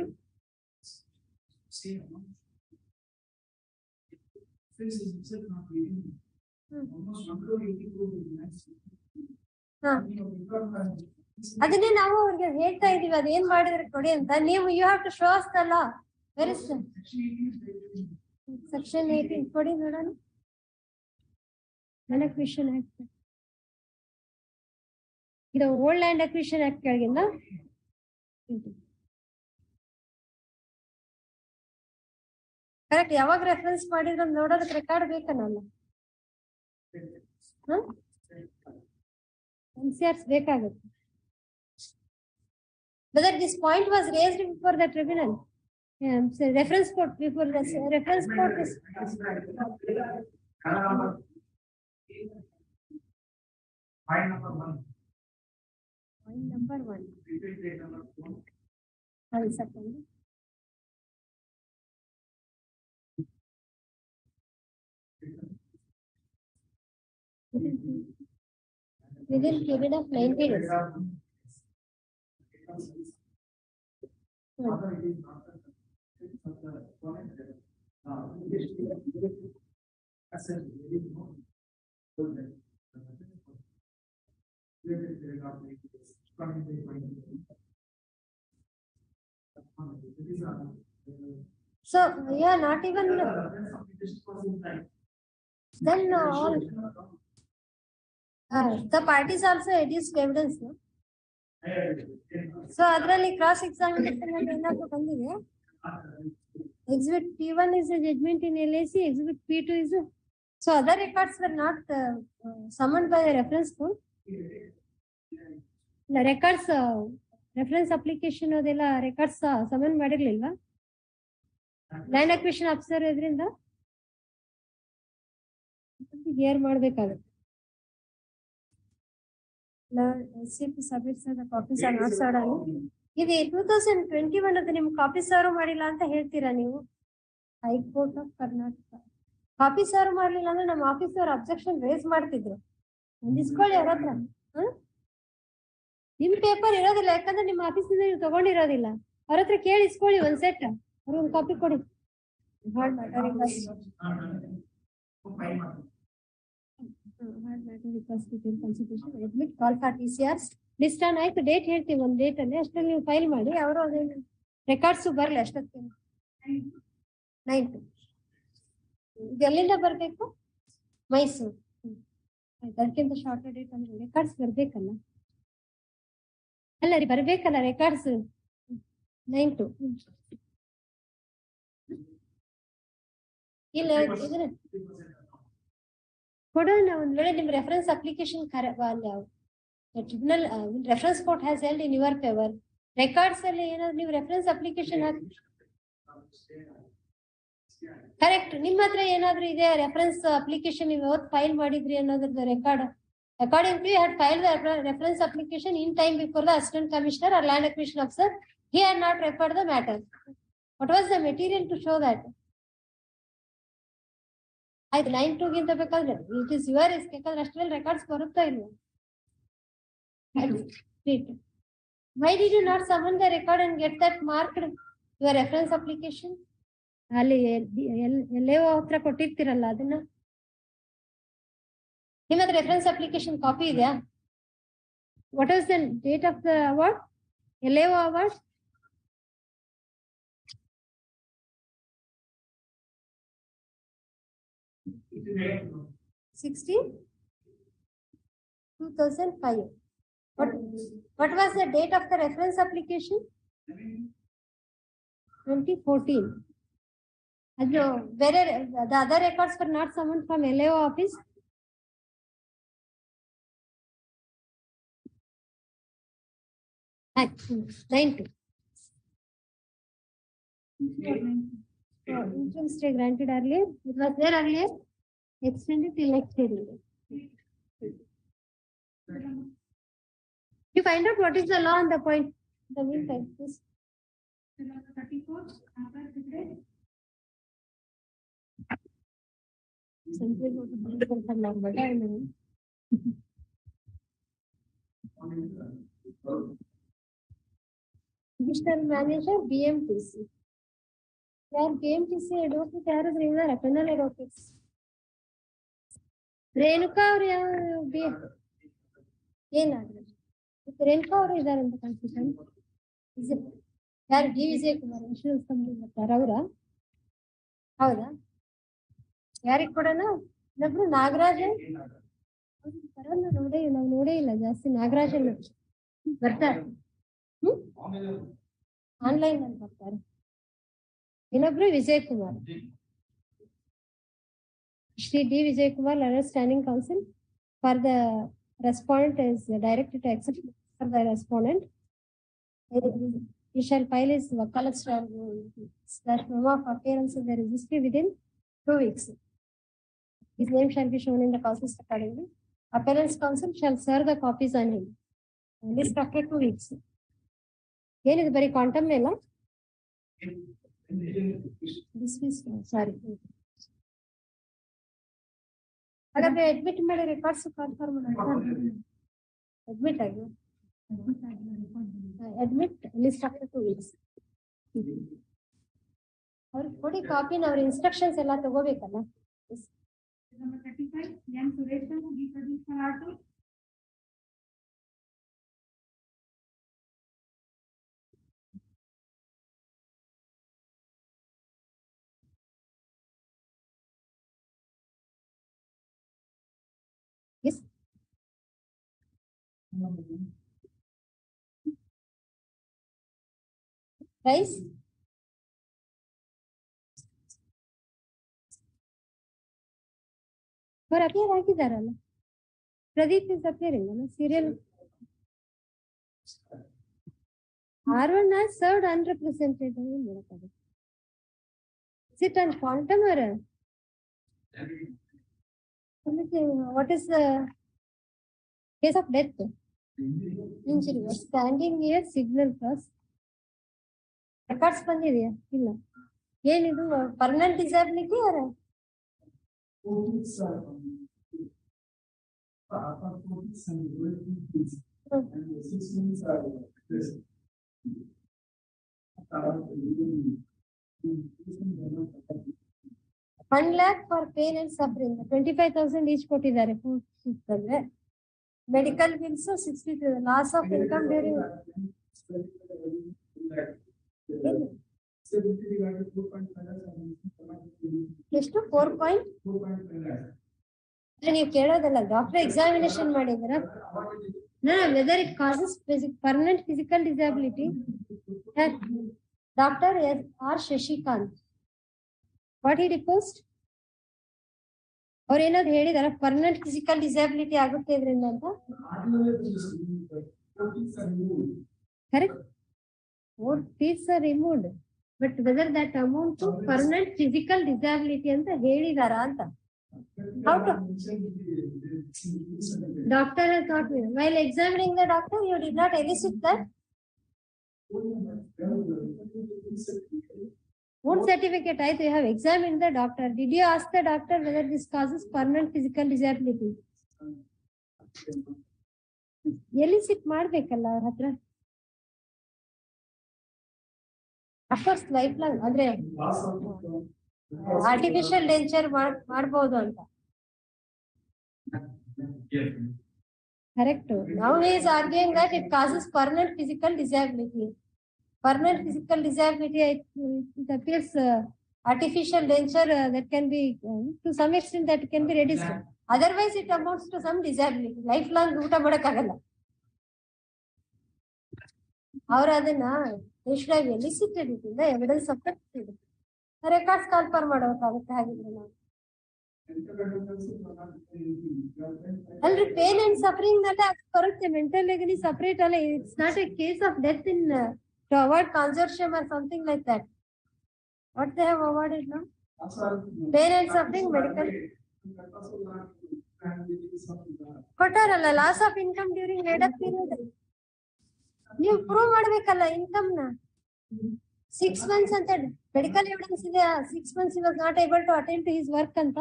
ಅದನ್ನೇ ನಾವು ಅವ್ರಿಗೆ ಹೇಳ್ತಾ ಇದೀವಿ, ಅದೇನ್ ಮಾಡಿದ್ರೆ ಕೊಡಿ ಅಂತ. ನೀವು you have to show us the law. Where is section 18 ಕೊಡಿ ನೋಡೋಣ. ಲ್ಯಾಂಡ್ ಅಕ್ವಿಷನ್ ಆಕ್ಟ್ ಇದು ಓಲ್ಡ್ ಲ್ಯಾಂಡ್ ಅಕ್ವಿಷನ್ ಆಕ್ಟ್ ಕೆಳಗಿಂದ ಕರೆಕ್ಟ್. ಯಾವಾಗ ರೆಫರೆನ್ಸ್ ಮಾಡಿದ್ರು ನೋಡೋದಕ್ಕೆ ರೆಕಾರ್ಡ್ ಬೇಕನ್ನಲ್ಲ. NCRs ಬೇಕಾಗುತ್ತೆ. Whether this point was raised before the tribunal, reference court before the reference court is point number 1. One second. Within period of 90 days. So yeah, not even then all the parties also adduced evidence, no? So adರಲ್ಲಿ cross examination ಅಲ್ಲಿ ಏನಾದ್ರು ಬಂದಿದೆ. Exhibit P1 is a judgment in LAC, exhibit P2 is so other records were not summoned by the reference court. The records reference application ಅದೆಲ್ಲ records summon ಮಾಡಿರ್ಲಿಲ್ವಾ land acquisition officer ಇದರಿಂದ hear ಮಾಡ್ಬೇಕಾಗುತ್ತೆ. SCP submits the copies are not served. ಇದು 2021 ಅದು ನಿಮ್ಗೆ copy serve ಮಾಡಿಲ್ಲ ಅಂತ ಹೇಳ್ತೀರಾ ನೀವು? High court of Karnataka copy serve ಮಾಡ್ಲಿಲ್ಲ ಅಂದ್ರೆ ನಮ್ಮ ಆಫೀಸರ್ ಅಬ್ಜೆಕ್ಷನ್ ರೇಸ್ ಮಾಡ್ತಿದ್ರು. ಇಸ್ಕೊಳ್ಳಿ ಅವ್ರ ಹತ್ರ. ನಿಮ್ ಪೇಪರ್ ಇರೋದಿಲ್ಲ, ಯಾಕಂದ್ರೆ ನಿಮ್ಮ ಆಫೀಸಿಂದ ನೀವು ತಗೊಂಡಿರೋದಿಲ್ಲ. ಅವ್ರ ಹತ್ರ ಕೇಳಿ ಇಸ್ಕೊಳ್ಳಿ ಒಂದ್ ಸೆಟ್, ಅವ್ರ ಒಂದು ಕಾಪಿ ಕೊಡಿ. Admit call for TCRs list on ಆಯ್ತು. ಡೇಟ್ ಹೇಳ್ತೀವಿ, ಒಂದ್ ಡೇಟ್ ಅಲ್ಲಿ ಅಷ್ಟರಲ್ಲಿ ನೀವು ಫೈಲ್ ಮಾಡಿ. ಅವರು ಅದೇನು ರೆಕಾರ್ಡ್ಸ್ ಬರ್ಲಿ ಅಷ್ಟೊತ್ತಿಗೆ 9th. ಎಲ್ಲಿಂದ ಬರ್ಬೇಕು? ಮೈಸೂರು. ಅದಕ್ಕಿಂತ ಶಾರ್ಟ್ ಡೇಟ್ ಅಂದ್ರೆ ರೆಕಾರ್ಡ್ಸ್ ಬರ್ಬೇಕಲ್ಲ. ಅಲ್ಲ ರೀ, ಬರ್ಬೇಕಲ್ಲ ರೆಕಾರ್ಡ್ಸ್ 9th. ಇಲ್ಲ ಇದನ್ನ ಕೊಡೋಣ. ಒಂದ್ ವೇಳೆ ನಿಮ್ reference application tribunal reference court has held in your favour. Records ಅಲ್ಲಿ ಏನಾದ್ರು ನೀವು ರೆಫರೆನ್ಸ್ ಅಪ್ಲಿಕೇಶನ್ ಹಾಕಿ ಕರೆಕ್ಟ್. ನಿಮ್ಮ ಹತ್ರ ಏನಾದ್ರು ಇದೆ ರೆಫರೆನ್ಸ್ ಅಪ್ಲಿಕೇಶನ್ ನೀವು ಯಾವತ್ತು ಫೈಲ್ ಮಾಡಿದ್ರಿ ಅನ್ನೋದ್ರದ್ದು record. According to you had filed the reference application in time before the assistant commissioner or land acquisition officer. He had not referred the matter. What was the material to show that? ಆಯ್ತು 9-2 ಗಿಂತ ಬೇಕಾದ್ರೆ it is your risk. ಯಾಕಂದ್ರೆ ಅಷ್ಟರಲ್ಲಿ records ಬರುತ್ತಾ ಇಲ್ವಾ? Why did you not summon the record and get that marked your reference application? ಅಲ್ಲಿ ಎಲ್ಲೋ ಹತ್ರ ಕೊಟ್ಟಿರ್ತೀರಲ್ಲ ಅದನ್ನ ನಿಮ್ಮ ಹತ್ರ ರೆಫರೆನ್ಸ್ ಅಪ್ಲಿಕೇಶನ್ ಕಾಪಿ ಇದೆಯಾ? What was the date of the award? LAO award? $16, 2005. What was the date of the reference application? 2014. Where the other records were not summoned from LAO office? Interim stay granted earlier. It was there earlier. Extended till next year. You find out what is the law on the point. The meantime, please. 34. Digital manager BMTC. Where BMTC advocate ಯಾರಾದ್ರೂ ಇದ್ದಾರೆ penal advocates? Renuka ಅವರು ಏನಾದ್ರು ರೇಣುಕಾ ಅವರು ಇದಾರೆ ಅಂತ confusion. ಯಾರು D Vijay Kumar insurance company ಬರ್ತಾರ ಅವರ? ಹೌದಾ? ಯಾರಿಗೆ ಕೊಡೋಣ? ಇನ್ನೊಬ್ರು ನಾಗರಾಜ್ ಬರಲ್ಲ, ನಾವು ನೋಡೇ ಇಲ್ಲ ಜಾಸ್ತಿ. ನಾಗರಾಜ್ ಬರ್ತಾರೆ, ಆನ್ಲೈನ್ ಅಲ್ಲಿ ಬರ್ತಾರೆ. ಇನ್ನೊಬ್ರು Vijay Kumar, Shri D Vijay Kumar, standing council for the respondent is directed to accept for the respondent. He shall file his wakalat/memo of appearance in the registry within 2 weeks. His name shall be shown in the causes accordingly. Appearance counsel shall serve the copies on him. List after 2 weeks. ಏನಿದು ಬರೀ quantum ಮೇಲ? ಸಾರಿ, ಹಾಗಾದ್ರೆ admit ಮಾಡಿ records confirm admit ಆಗಿ admit list after 2 weeks. ಅವ್ರಿಗೆ ಕೊಡಿ ಕಾಪಿನ, ಅವ್ರ instructions ಎಲ್ಲ ತಗೋಬೇಕಲ್ಲ. Yes. Price? ಅವ್ರು ಅಪಿಯರ್ ಆಗಿದ್ದಾರಲ್ಲ. ಪ್ರದೀಪ್ ಇಸ್ ಅಪಿಯರಿಂಗ್ ಅಲ್ಲ serial. R1 has served unrepresented. Sit on quantum or what is the case of death? Injury. Standing here, signal cross. Records ಬಂದಿದೆಯಾ? ಇಲ್ಲ. ಏನಿದು permanent disability ಅವರ? $1 lakh for pain and suffering. 25,000 each ಕೊಟ್ಟಿದ್ದಾರೆ. Medical bills 60,000. Loss of income during ಎಷ್ಟು? 4. ನೀವು ಕೇಳೋದಲ್ಲ, doctor examination ಮಾಡಿದಾರ. Whether it causes permanent physical disability. Doctor R. Shashikant. What he reports? ಅವ್ರು ಏನಾದ್ರು ಹೇಳಿದಾರ ಪರ್ಮನೆಂಟ್ ಫಿಸಿಕಲ್ ಡಿಸಬಿಲಿಟಿ ಆಗುತ್ತೆ ಇದರಿಂದ ಅಂತ? Correct, 4 teeth are removed. But whether that amount to permanent physical disability ಅಂತ ಹೇಳಿದಾರ ಅಂತ? How to? Doctor has not been. While examining the doctor, you did not elicit that wound certificate. I you have examined the doctor. Did you ask the doctor whether this causes permanent physical disability? ಎಲಿಸಿಟ್ ಮಾಡ್ಬೇಕಲ್ಲ ಅವ್ರ ಹತ್ರ. Of course life long ಅಂದ್ರೆ artificial denture ಮಾಡ್ಬೋದು ಅಂತ. Correct. Now he is arguing that it causes permanent physical disability. Permanent physical disability, it appears artificial danger that can be, to some extent, that can be reduced. Otherwise, it amounts to some disability. Lifelong ಊಟ ಮಾಡಕ್ಕಾಗಲ್ಲ. ಅವ್ರು ಅದನ್ನ they should have elicited it in the evidence of the records call for ಮಾಡಬೇಕಾಗುತ್ತೆ ಹಾಗಿದ್ರೆ ನಾವು. ಅಲ್ರಿ pain and suffering ನಲ್ಲಿ ಅದು ಬರುತ್ತೆ, ಮೆಂಟಲ್ ಲೆಗಲಿ ಸಪರೇಟ್ ಅಲ್ಲ. It's not a case of death in to avoid consortium or something like that. What they have awarded now? Pain and suffering medical ಕೊಟ್ಟಾರಲ್ಲ. Loss of income during laid up period ನೀವು prove ಮಾಡ್ಬೇಕಲ್ಲ income ನ. 6 months ಅಂತ medical evidence ಇದೆ. 6 months he was not able to attend to his work ಅಂತ.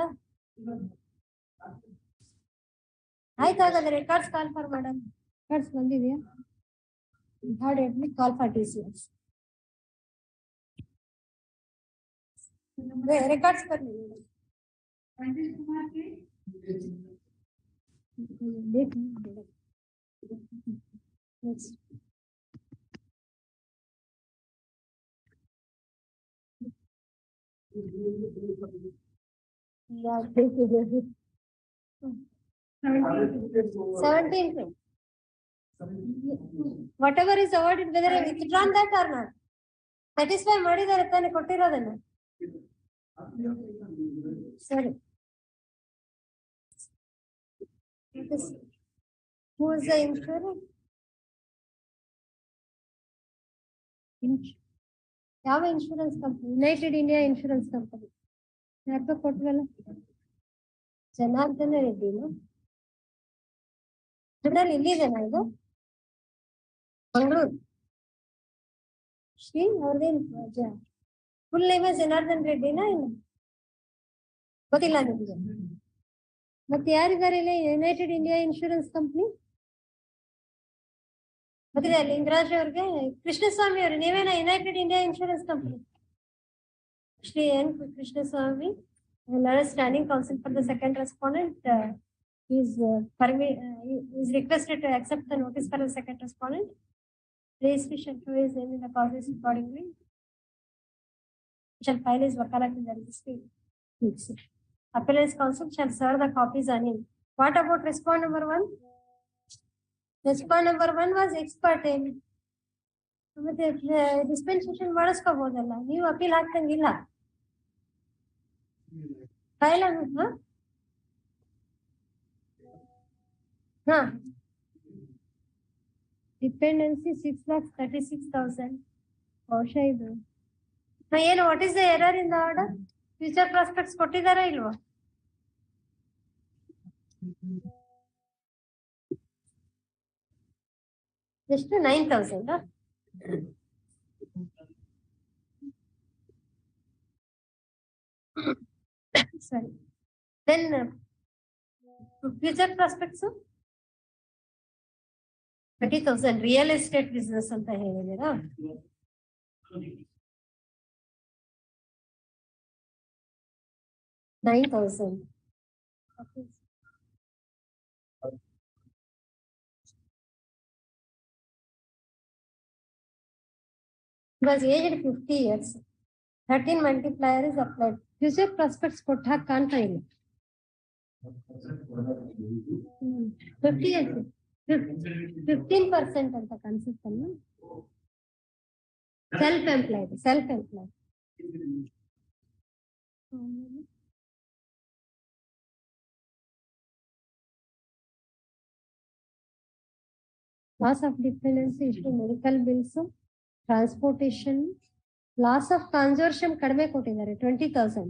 ಆಯ್ತು, ಹಾಗಾದ್ರೆ records call for madam. Records ಬಂದಿದೆಯಾ? ಕಾಲ್ ಫಾರ್ TCS ರೆಕಾರ್ಡ್ಸ್ ಬರ್ಲಿ. Next whatever is awarded, whether I withdrawn that or not, satisfy ಮಾಡಿದ್ದಾರೆ ತಾನೆ ಕೊಟ್ಟಿರೋದನ್ನ. ಸರಿ, who is the insurer? ಯಾವ insurance company? United India insurance company. ಯಾಕೆ ಕೊಟ್ವಲ್ಲ? ಜನಾರ್ದನ ರೆಡ್ಡಿನ ಇಲ್ಲಿದೆನಾ ಇದು? ಮಂಗಳೂರು ಶ್ರೀ ಅವ್ರದೇನು ಫುಲ್ ನೇಮ್ ಜನಾರ್ದನ್ ರೆಡ್ಡಿನಾ? ಇಲ್ಲ ಗೊತ್ತಿಲ್ಲ ನಿಮ್ಗೆ. ಮತ್ತೆ ಯಾರಿದ್ದಾರೆ ಇಲ್ಲಿ? ಯುನೈಟೆಡ್ ಇಂಡಿಯಾ ಇನ್ಶೂರೆನ್ಸ್ ಕಂಪನಿ ಗೊತ್ತಿದೆ. ಲಿಂಗರಾಜ್ ಅವ್ರಿಗೆ. ಕೃಷ್ಣಸ್ವಾಮಿ ಅವರು ನೀವೇನಾ United India insurance company? Shri N Krishnaswamy, standing council for the second respondent, is requested to accept the notice for the second respondent. Please shall show his name in the causes accordingly. Shall file his wakalat in the registry. Appellant's counsel shall serve the copies on him. What about respond number 1? Respond number 1 was expert. ಮತ್ತೆ dispensation ಮಾಡಿಸ್ಕೋಬಹುದಲ್ಲ, ನೀವು appeal ಹಾಕ್ತಂಗಿಲ್ಲ. File dependency 6,36,000. ಬಹುಶಃ ಇದು ಏನು what is the error in the order? Future prospects ಕೊಟ್ಟಿದಾರ ಇಲ್ವಾ? ಎಷ್ಟು? 9,000. ಸರಿ, then future prospects 30,000. Real estate business ಅಂತ ಹೇಳಿದೀರಾ? $9,000. He was aged 50 years. 13 multiplier is applied. Future prospects ಕೊಟ್ಟಾಗ ಕಾಣ್ತಾ ಇಲ್ಲ. 15% ಅಂತ ಕಾಣಿಸುತ್ತಲ್ಲ. Self employed. Loss of dependency issue, medical bills, transportation, loss of consortium ಕಡಿಮೆ ಕೊಟ್ಟಿದ್ದಾರೆ 20,000.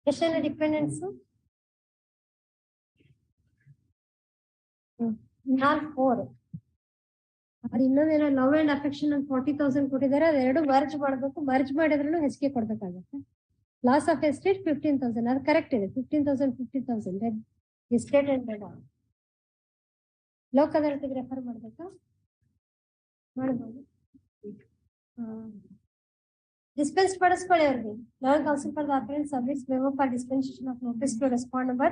ಎಷ್ಟೆಲ್ಲ ಡಿಪೆಂಡೆನ್ಸ್? 4. ಅದು ಇನ್ನೊಂದೇನೋ ಲವ್ ಅಂಡ್ ಅಫೆಕ್ಷನ್ ಅಂತ 40,000 ಕೊಟ್ಟಿದ್ದಾರೆ. ಅದೆರಡು ಮರ್ಜ್ ಮಾಡಬೇಕು. ಮರ್ಜ್ ಮಾಡಿದ್ರೂ ಹೆಚ್ಚಿಗೆ ಕೊಡ್ಬೇಕಾಗುತ್ತೆ. Loss of estate 15,000. ಅದು ಕರೆಕ್ಟ್ ಇದೆ. 15,000 50,000 ಎಸ್ಟೇಟ್ ಅಂಡ್ ಲೋಕ್ ಅದಾಲತಿಗೆ ರೆಫರ್ ಮಾಡ್ಬೇಕಾ? ಮಾಡಬಹುದು. Dispense ಪಡಿಸ್ಕೊಳ್ಳಿ ಅವ್ರಿಗೆ. Legal counsel for the appellant submits memo for dispensation of notice to respond number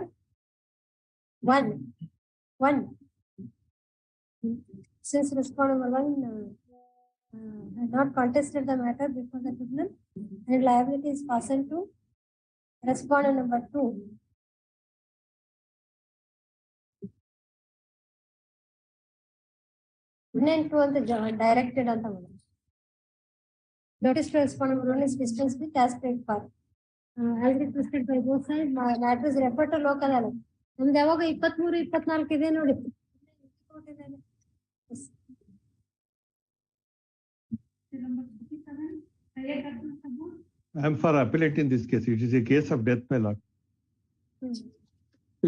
1. Since respond number 1 had not contested the matter before the tribunal and liability is fastened to respondent number 2. ಅಂತ directed ಅಂತ notice to respond number 1 is dispensed with as paid for. As requested by both sides, matter is referred to local adalati. ನಮ್ದು ಯಾವಾಗ 23-24 ಇದೆ ನೋಡಿ. I am for appellate in this case. It is a case of death, my lord.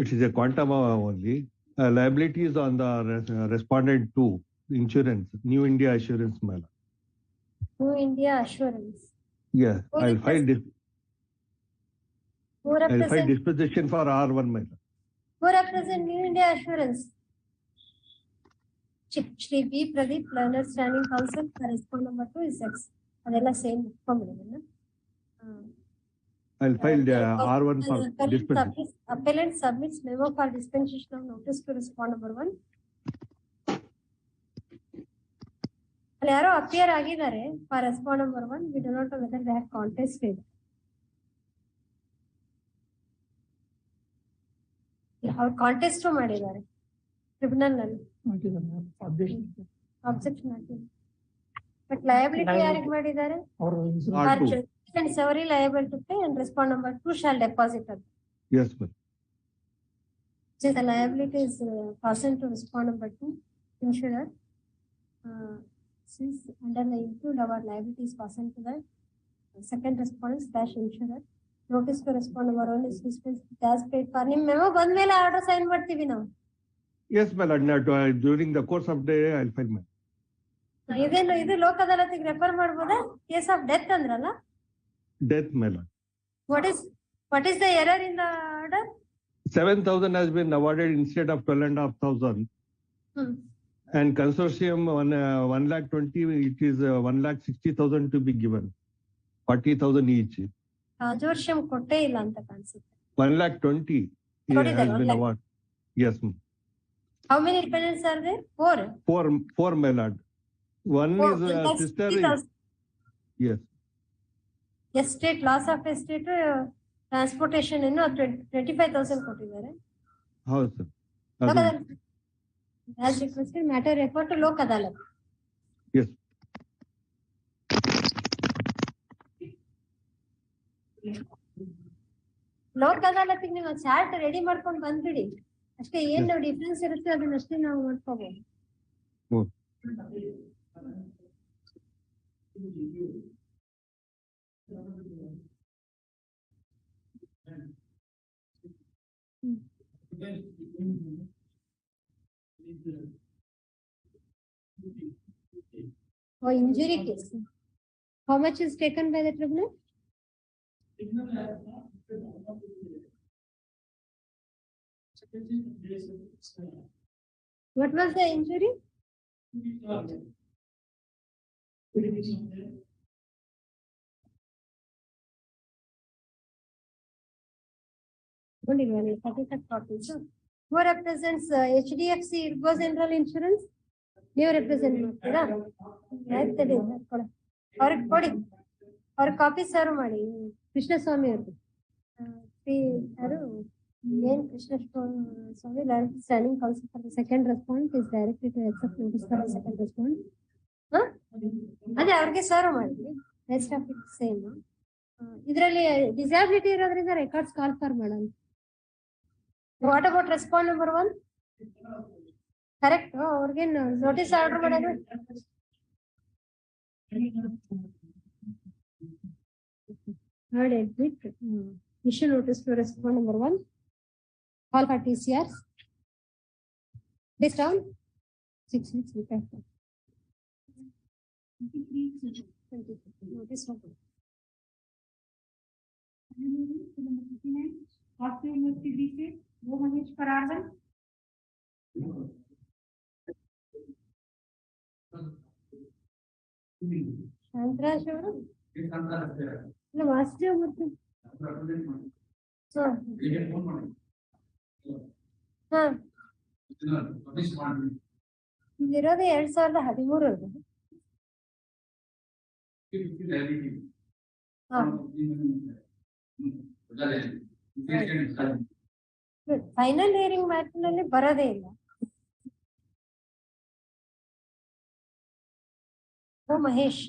It is a quantum only. Liability is on the respondent to insurance, New India Assurance, my lord. New India Assurance. Yeah, I'll file disposition for R1, my lord. Who represent New India Assurance? Shri B. Pradeep, learner standing counsel, correspondent number 2 is X. Adella same formula. I'll file R1 for dispensation. Appellant submits memo for dispensation of notice to respond number 1. ಅಲ್ಲಿ ಯಾರೋ appear ಆಗಿದ್ದಾರೆ for respond number 1. We do not know whether they have contested. ಅವ್ರು contest ಮಾಡಿದ್ದಾರೆ tribunal ನಲ್ಲಿ. Objection ಹಾಕಿದ್ದಾರೆ. But liability ಯಾರಿಗೆ ಮಾಡಿದ್ದಾರೆ? and severally liable to pay and respond number 2 shall deposit it. Yes, ma'am. Since the liability is fastened to respond number 2, insurer, since under the include our liability is fastened to the second respondent / insurer, notice to respond number 1 is dispensed as paid for. Nim memo ಬಂದ ಮೇಲೆ order sign ಮಾಡ್ತೀವಿ ನಾವು. Yes, my lord. During the course of the day, I'll file, ma'am. ಇದು ಲೋಕ ಅದಾಲತಿಗೆ refer ಮಾಡಬಹುದಾ? Case of death ಅಂದ್ರಲ್ಲ. Death, my lord. What is the error in the order? 7,000 has been awarded instead of 12,500. And consortium 1,20,000, it is 1,60,000 to be given. 40,000 each. Consortium ಕೊಟ್ಟೇ ಇಲ್ಲ ಅಂತ ಕಾಣಿಸುತ್ತೆ. 1,20,000 has been awarded. Yes, ma'am. How many dependents are there? 4. 4, my lord. One is sister. Yes. Estate, loss of estate, transportation ಇನ್ನು 25,000 ಕೊಟ್ಟಿದ್ದಾರೆ. ಹೌದು sir. As requested, matter refer to Lok Adalat. Yes. ಲೋಕ ಅದಾಲತ್ಗೆ ನೀವು chart ready ಮಾಡ್ಕೊಂಡು ಬಂದ್ಬಿಡಿ. ಅಷ್ಟೇ ಏನು ಡಿಫ್ರೆನ್ಸ್ ಇರುತ್ತೆ ಅದನ್ನಷ್ಟೇ ನಾವು ಮಾಡ್ಕೋಬಹುದು. Oh, injury case. How much is taken by the tribunal? What was the injury? Who represents HDFC Irgo General Insurance? ನೀವು ರೆಪ್ರೆಸೆಂಟ್ ಮಾಡ್ತೀರಾ? ಅವ್ರಿಗೆ ಕೊಡಿ, ಅವ್ರ ಕಾಪಿ ಸರ್ವ್ ಮಾಡಿ. ಕೃಷ್ಣಸ್ವಾಮಿ ಅವ್ರಿಗೆ ಯಾರು ಏನ್ Krishnaswamy standing council for the second respond is directly to accept notice for the second respond. ಅದೇ ಅವ್ರಿಗೆ ಸರ್ವ್ ಮಾಡಿದ್ವಿ. Rest of it same. ಇದರಲ್ಲಿ ಡಿಸಬಿಲಿಟಿ ಇರೋದ್ರಿಂದ ರೆಕಾರ್ಡ್ಸ್ ಕಾಲ್ ಫಾರ್ ಮಾಡೋಣ. What about respond number 1? Correct. ಅವ್ರಿಗೆ ನೋಟಿಸ್ ಆರ್ಡರ್ ಮಾಡೋದು. Issue notice to respond number 1. Call for TCRs. This down 6 weeks. Notice open. Santras ಅವರು ಇಲ್ಲ ವಾಸುದೇವ್ ಮತ್ತು ಹಾ ಇಲ್ಲಿರೋದು 2013 ಫೈನಲ್ ಹಿಯರಿಂಗ್ ಮ್ಯಾಟ್ನಲ್ಲಿ ಬರೋದೇ ಇಲ್ಲ. ಓ ಮಹೇಶ್,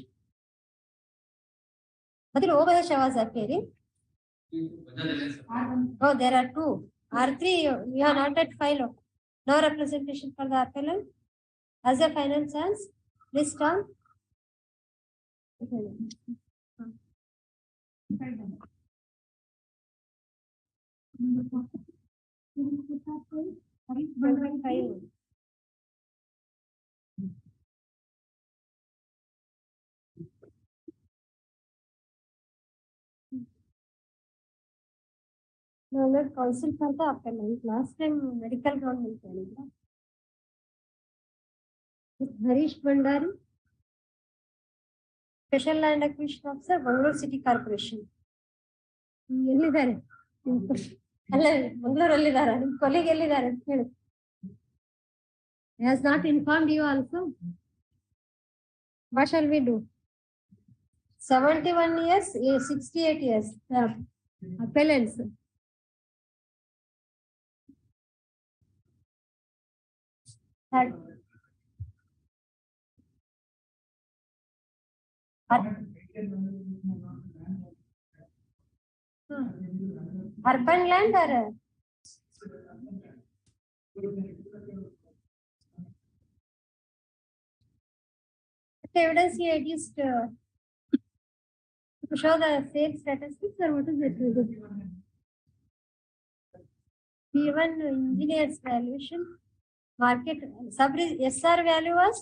ಮೊದಲು ಓ Mahesh was appearing. Oh, there are two. R3, you are not at file. No representation for the appellant. As a final chance, please come. No, not counsel for the appellant. Last time medical ground will tell you. Harish Bhandari, Special Land Acquisition Officer, Bangalore City Corporation. ಎಲ್ಲಿದ್ದಾರೆ? ಅಲ್ಲ, ಮಂಗಳೂರಲ್ಲಿದ್ದಾರೆ. ನಿಮ್ಮ ಕೊಲೆಗೆ ಎಲ್ಲಿದ್ದಾರೆ ಅಂತ ಹೇಳಿ. Has not informed you also. What shall we do? 71 years, 68 years. Appellants. Urban land or what evidence he adduced to show the same statistics, or what is it? Even engineer's valuation, market sub SR value was.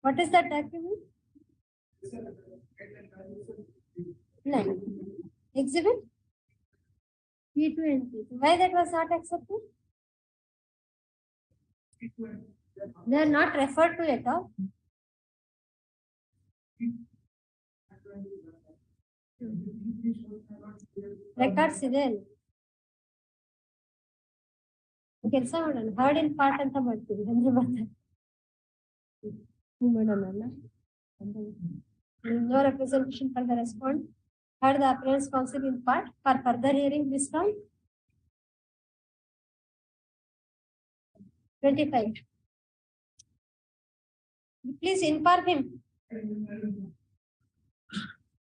What is that document? No. Exhibit P2 and P2. Why that was not accepted? They are not referred to at all. Records ಇದೆ. ಕೆಲಸ ಮಾಡೋಣ, heard in part ಅಂತ ಮಾಡ್ತೀವಿ ಅಂದ್ರೆ ಬರ್ತಾರೆ. ಮಾಡೋಣ. No representation for the respondent. Heard the appearance counsel in part. For further hearing, this count 25. Please inform him.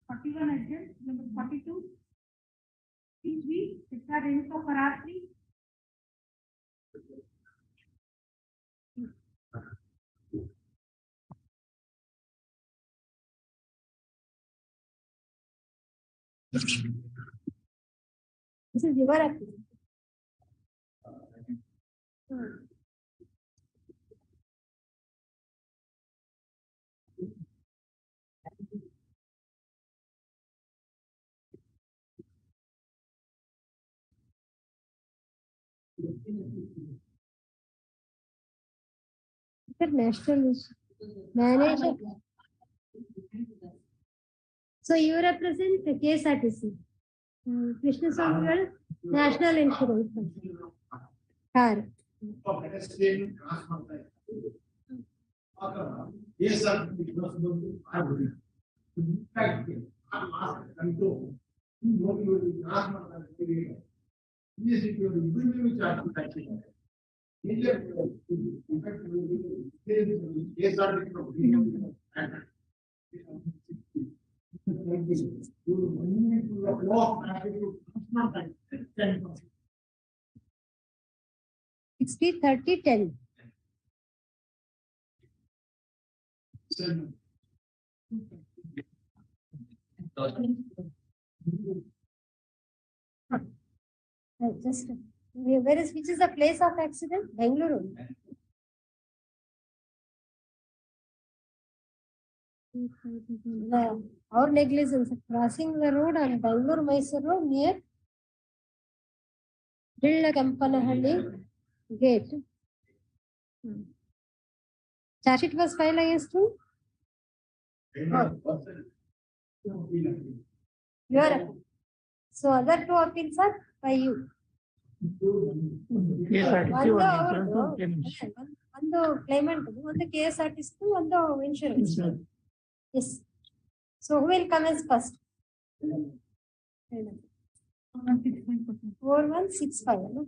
41 agent, number 42. PG, Sister Info for R3. This is your appeal. National manager. So you represent the KSRTC. Krishna Swami, National Insurance Company. Car. Yes, sir. Sixty 30 10. Just where is which is the place of accident? Bangalore. Our negligence crossing the road on Bangalore Mysore Road near Kampanahally gate. Charge sheet was filed against him. Your so other two appeals are by you. ಒಂದು claimant, ಒಂದು KSRTC, ಒಂದು insurance. Yes. So who will come as first? 4165. No?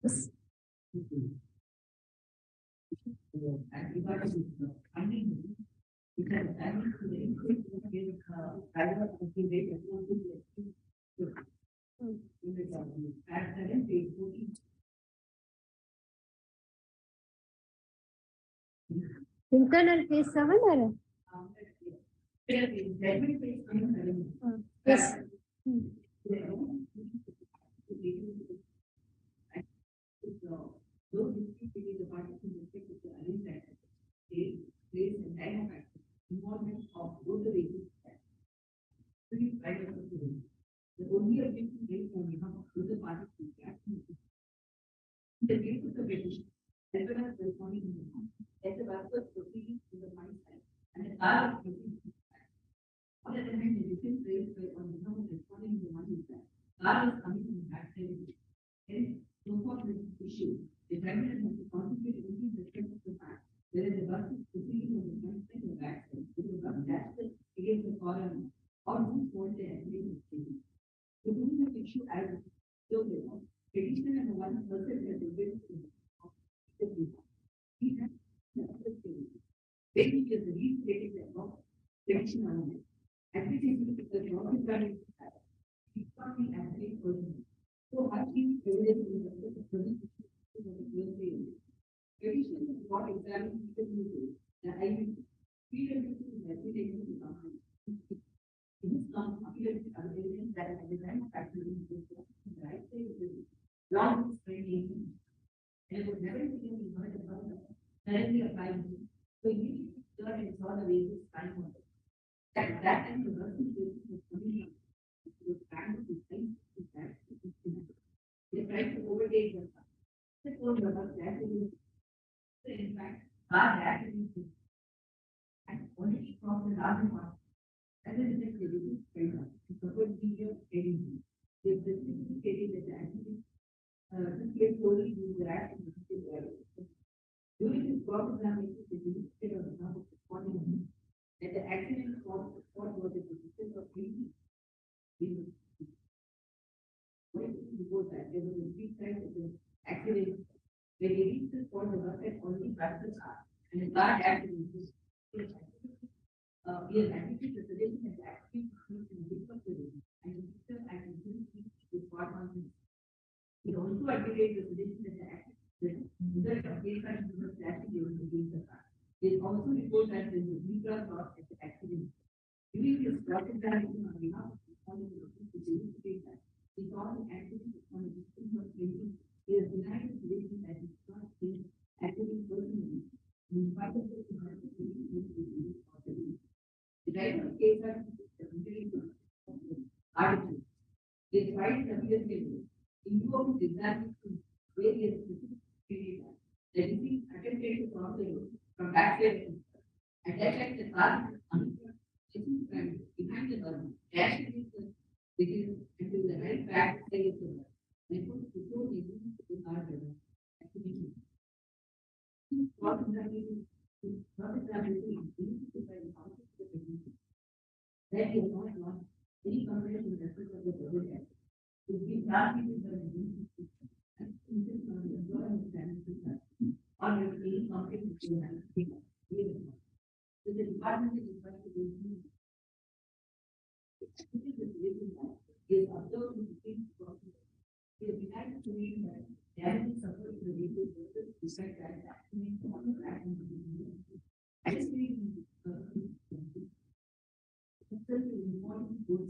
Yes. Internal case 7 or? Yes.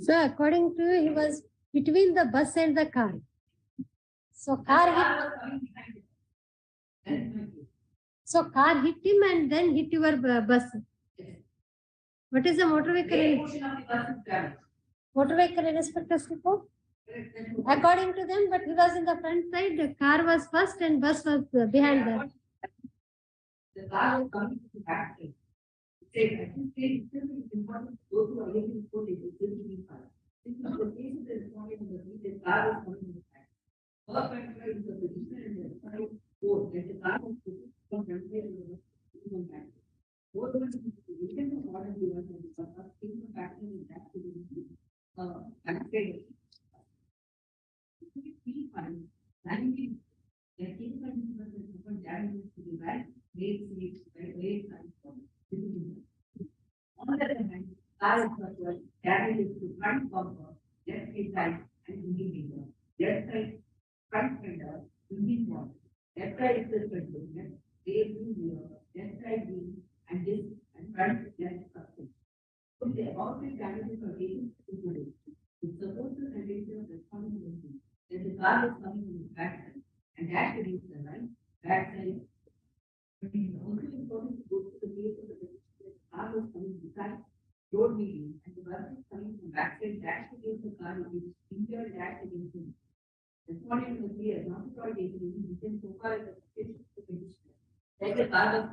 So according to you, he was between the bus and the car. So car hit him and then hit your bus. What is the motor vehicle? Motor vehicle inspector's report? According to them, but he was in the front side, the car was first and bus was behind that. The car was coming to the back side. I think it's important to go to a living footage, it will be fine. This is the case of the respondent in the seat, the car is coming in the back. First factor is the position and the side both, that the car is put from front side to the back. Both of them, we can order the one and the first thing the factor is that to the back side. It will be fine. Then we can take the different damages to the right, late seats, late side. On the other hand, car is first, damage is to front bumper, left side and engine window. Left side, front fender, engine bumper. Left side exhaust control, rear wheel, left side wheel, and this and front left suspension. So the above three damages are taken into this. It's supposed to contain the responsibility that the car is coming from the back side, and that is the right back side. But it is also important to go to the case of the car was coming beside road median and the bus is coming from backside dash against the car which is injured dash against him. Responding to the clear, not to try taking, we can so far as the condition. Like the car was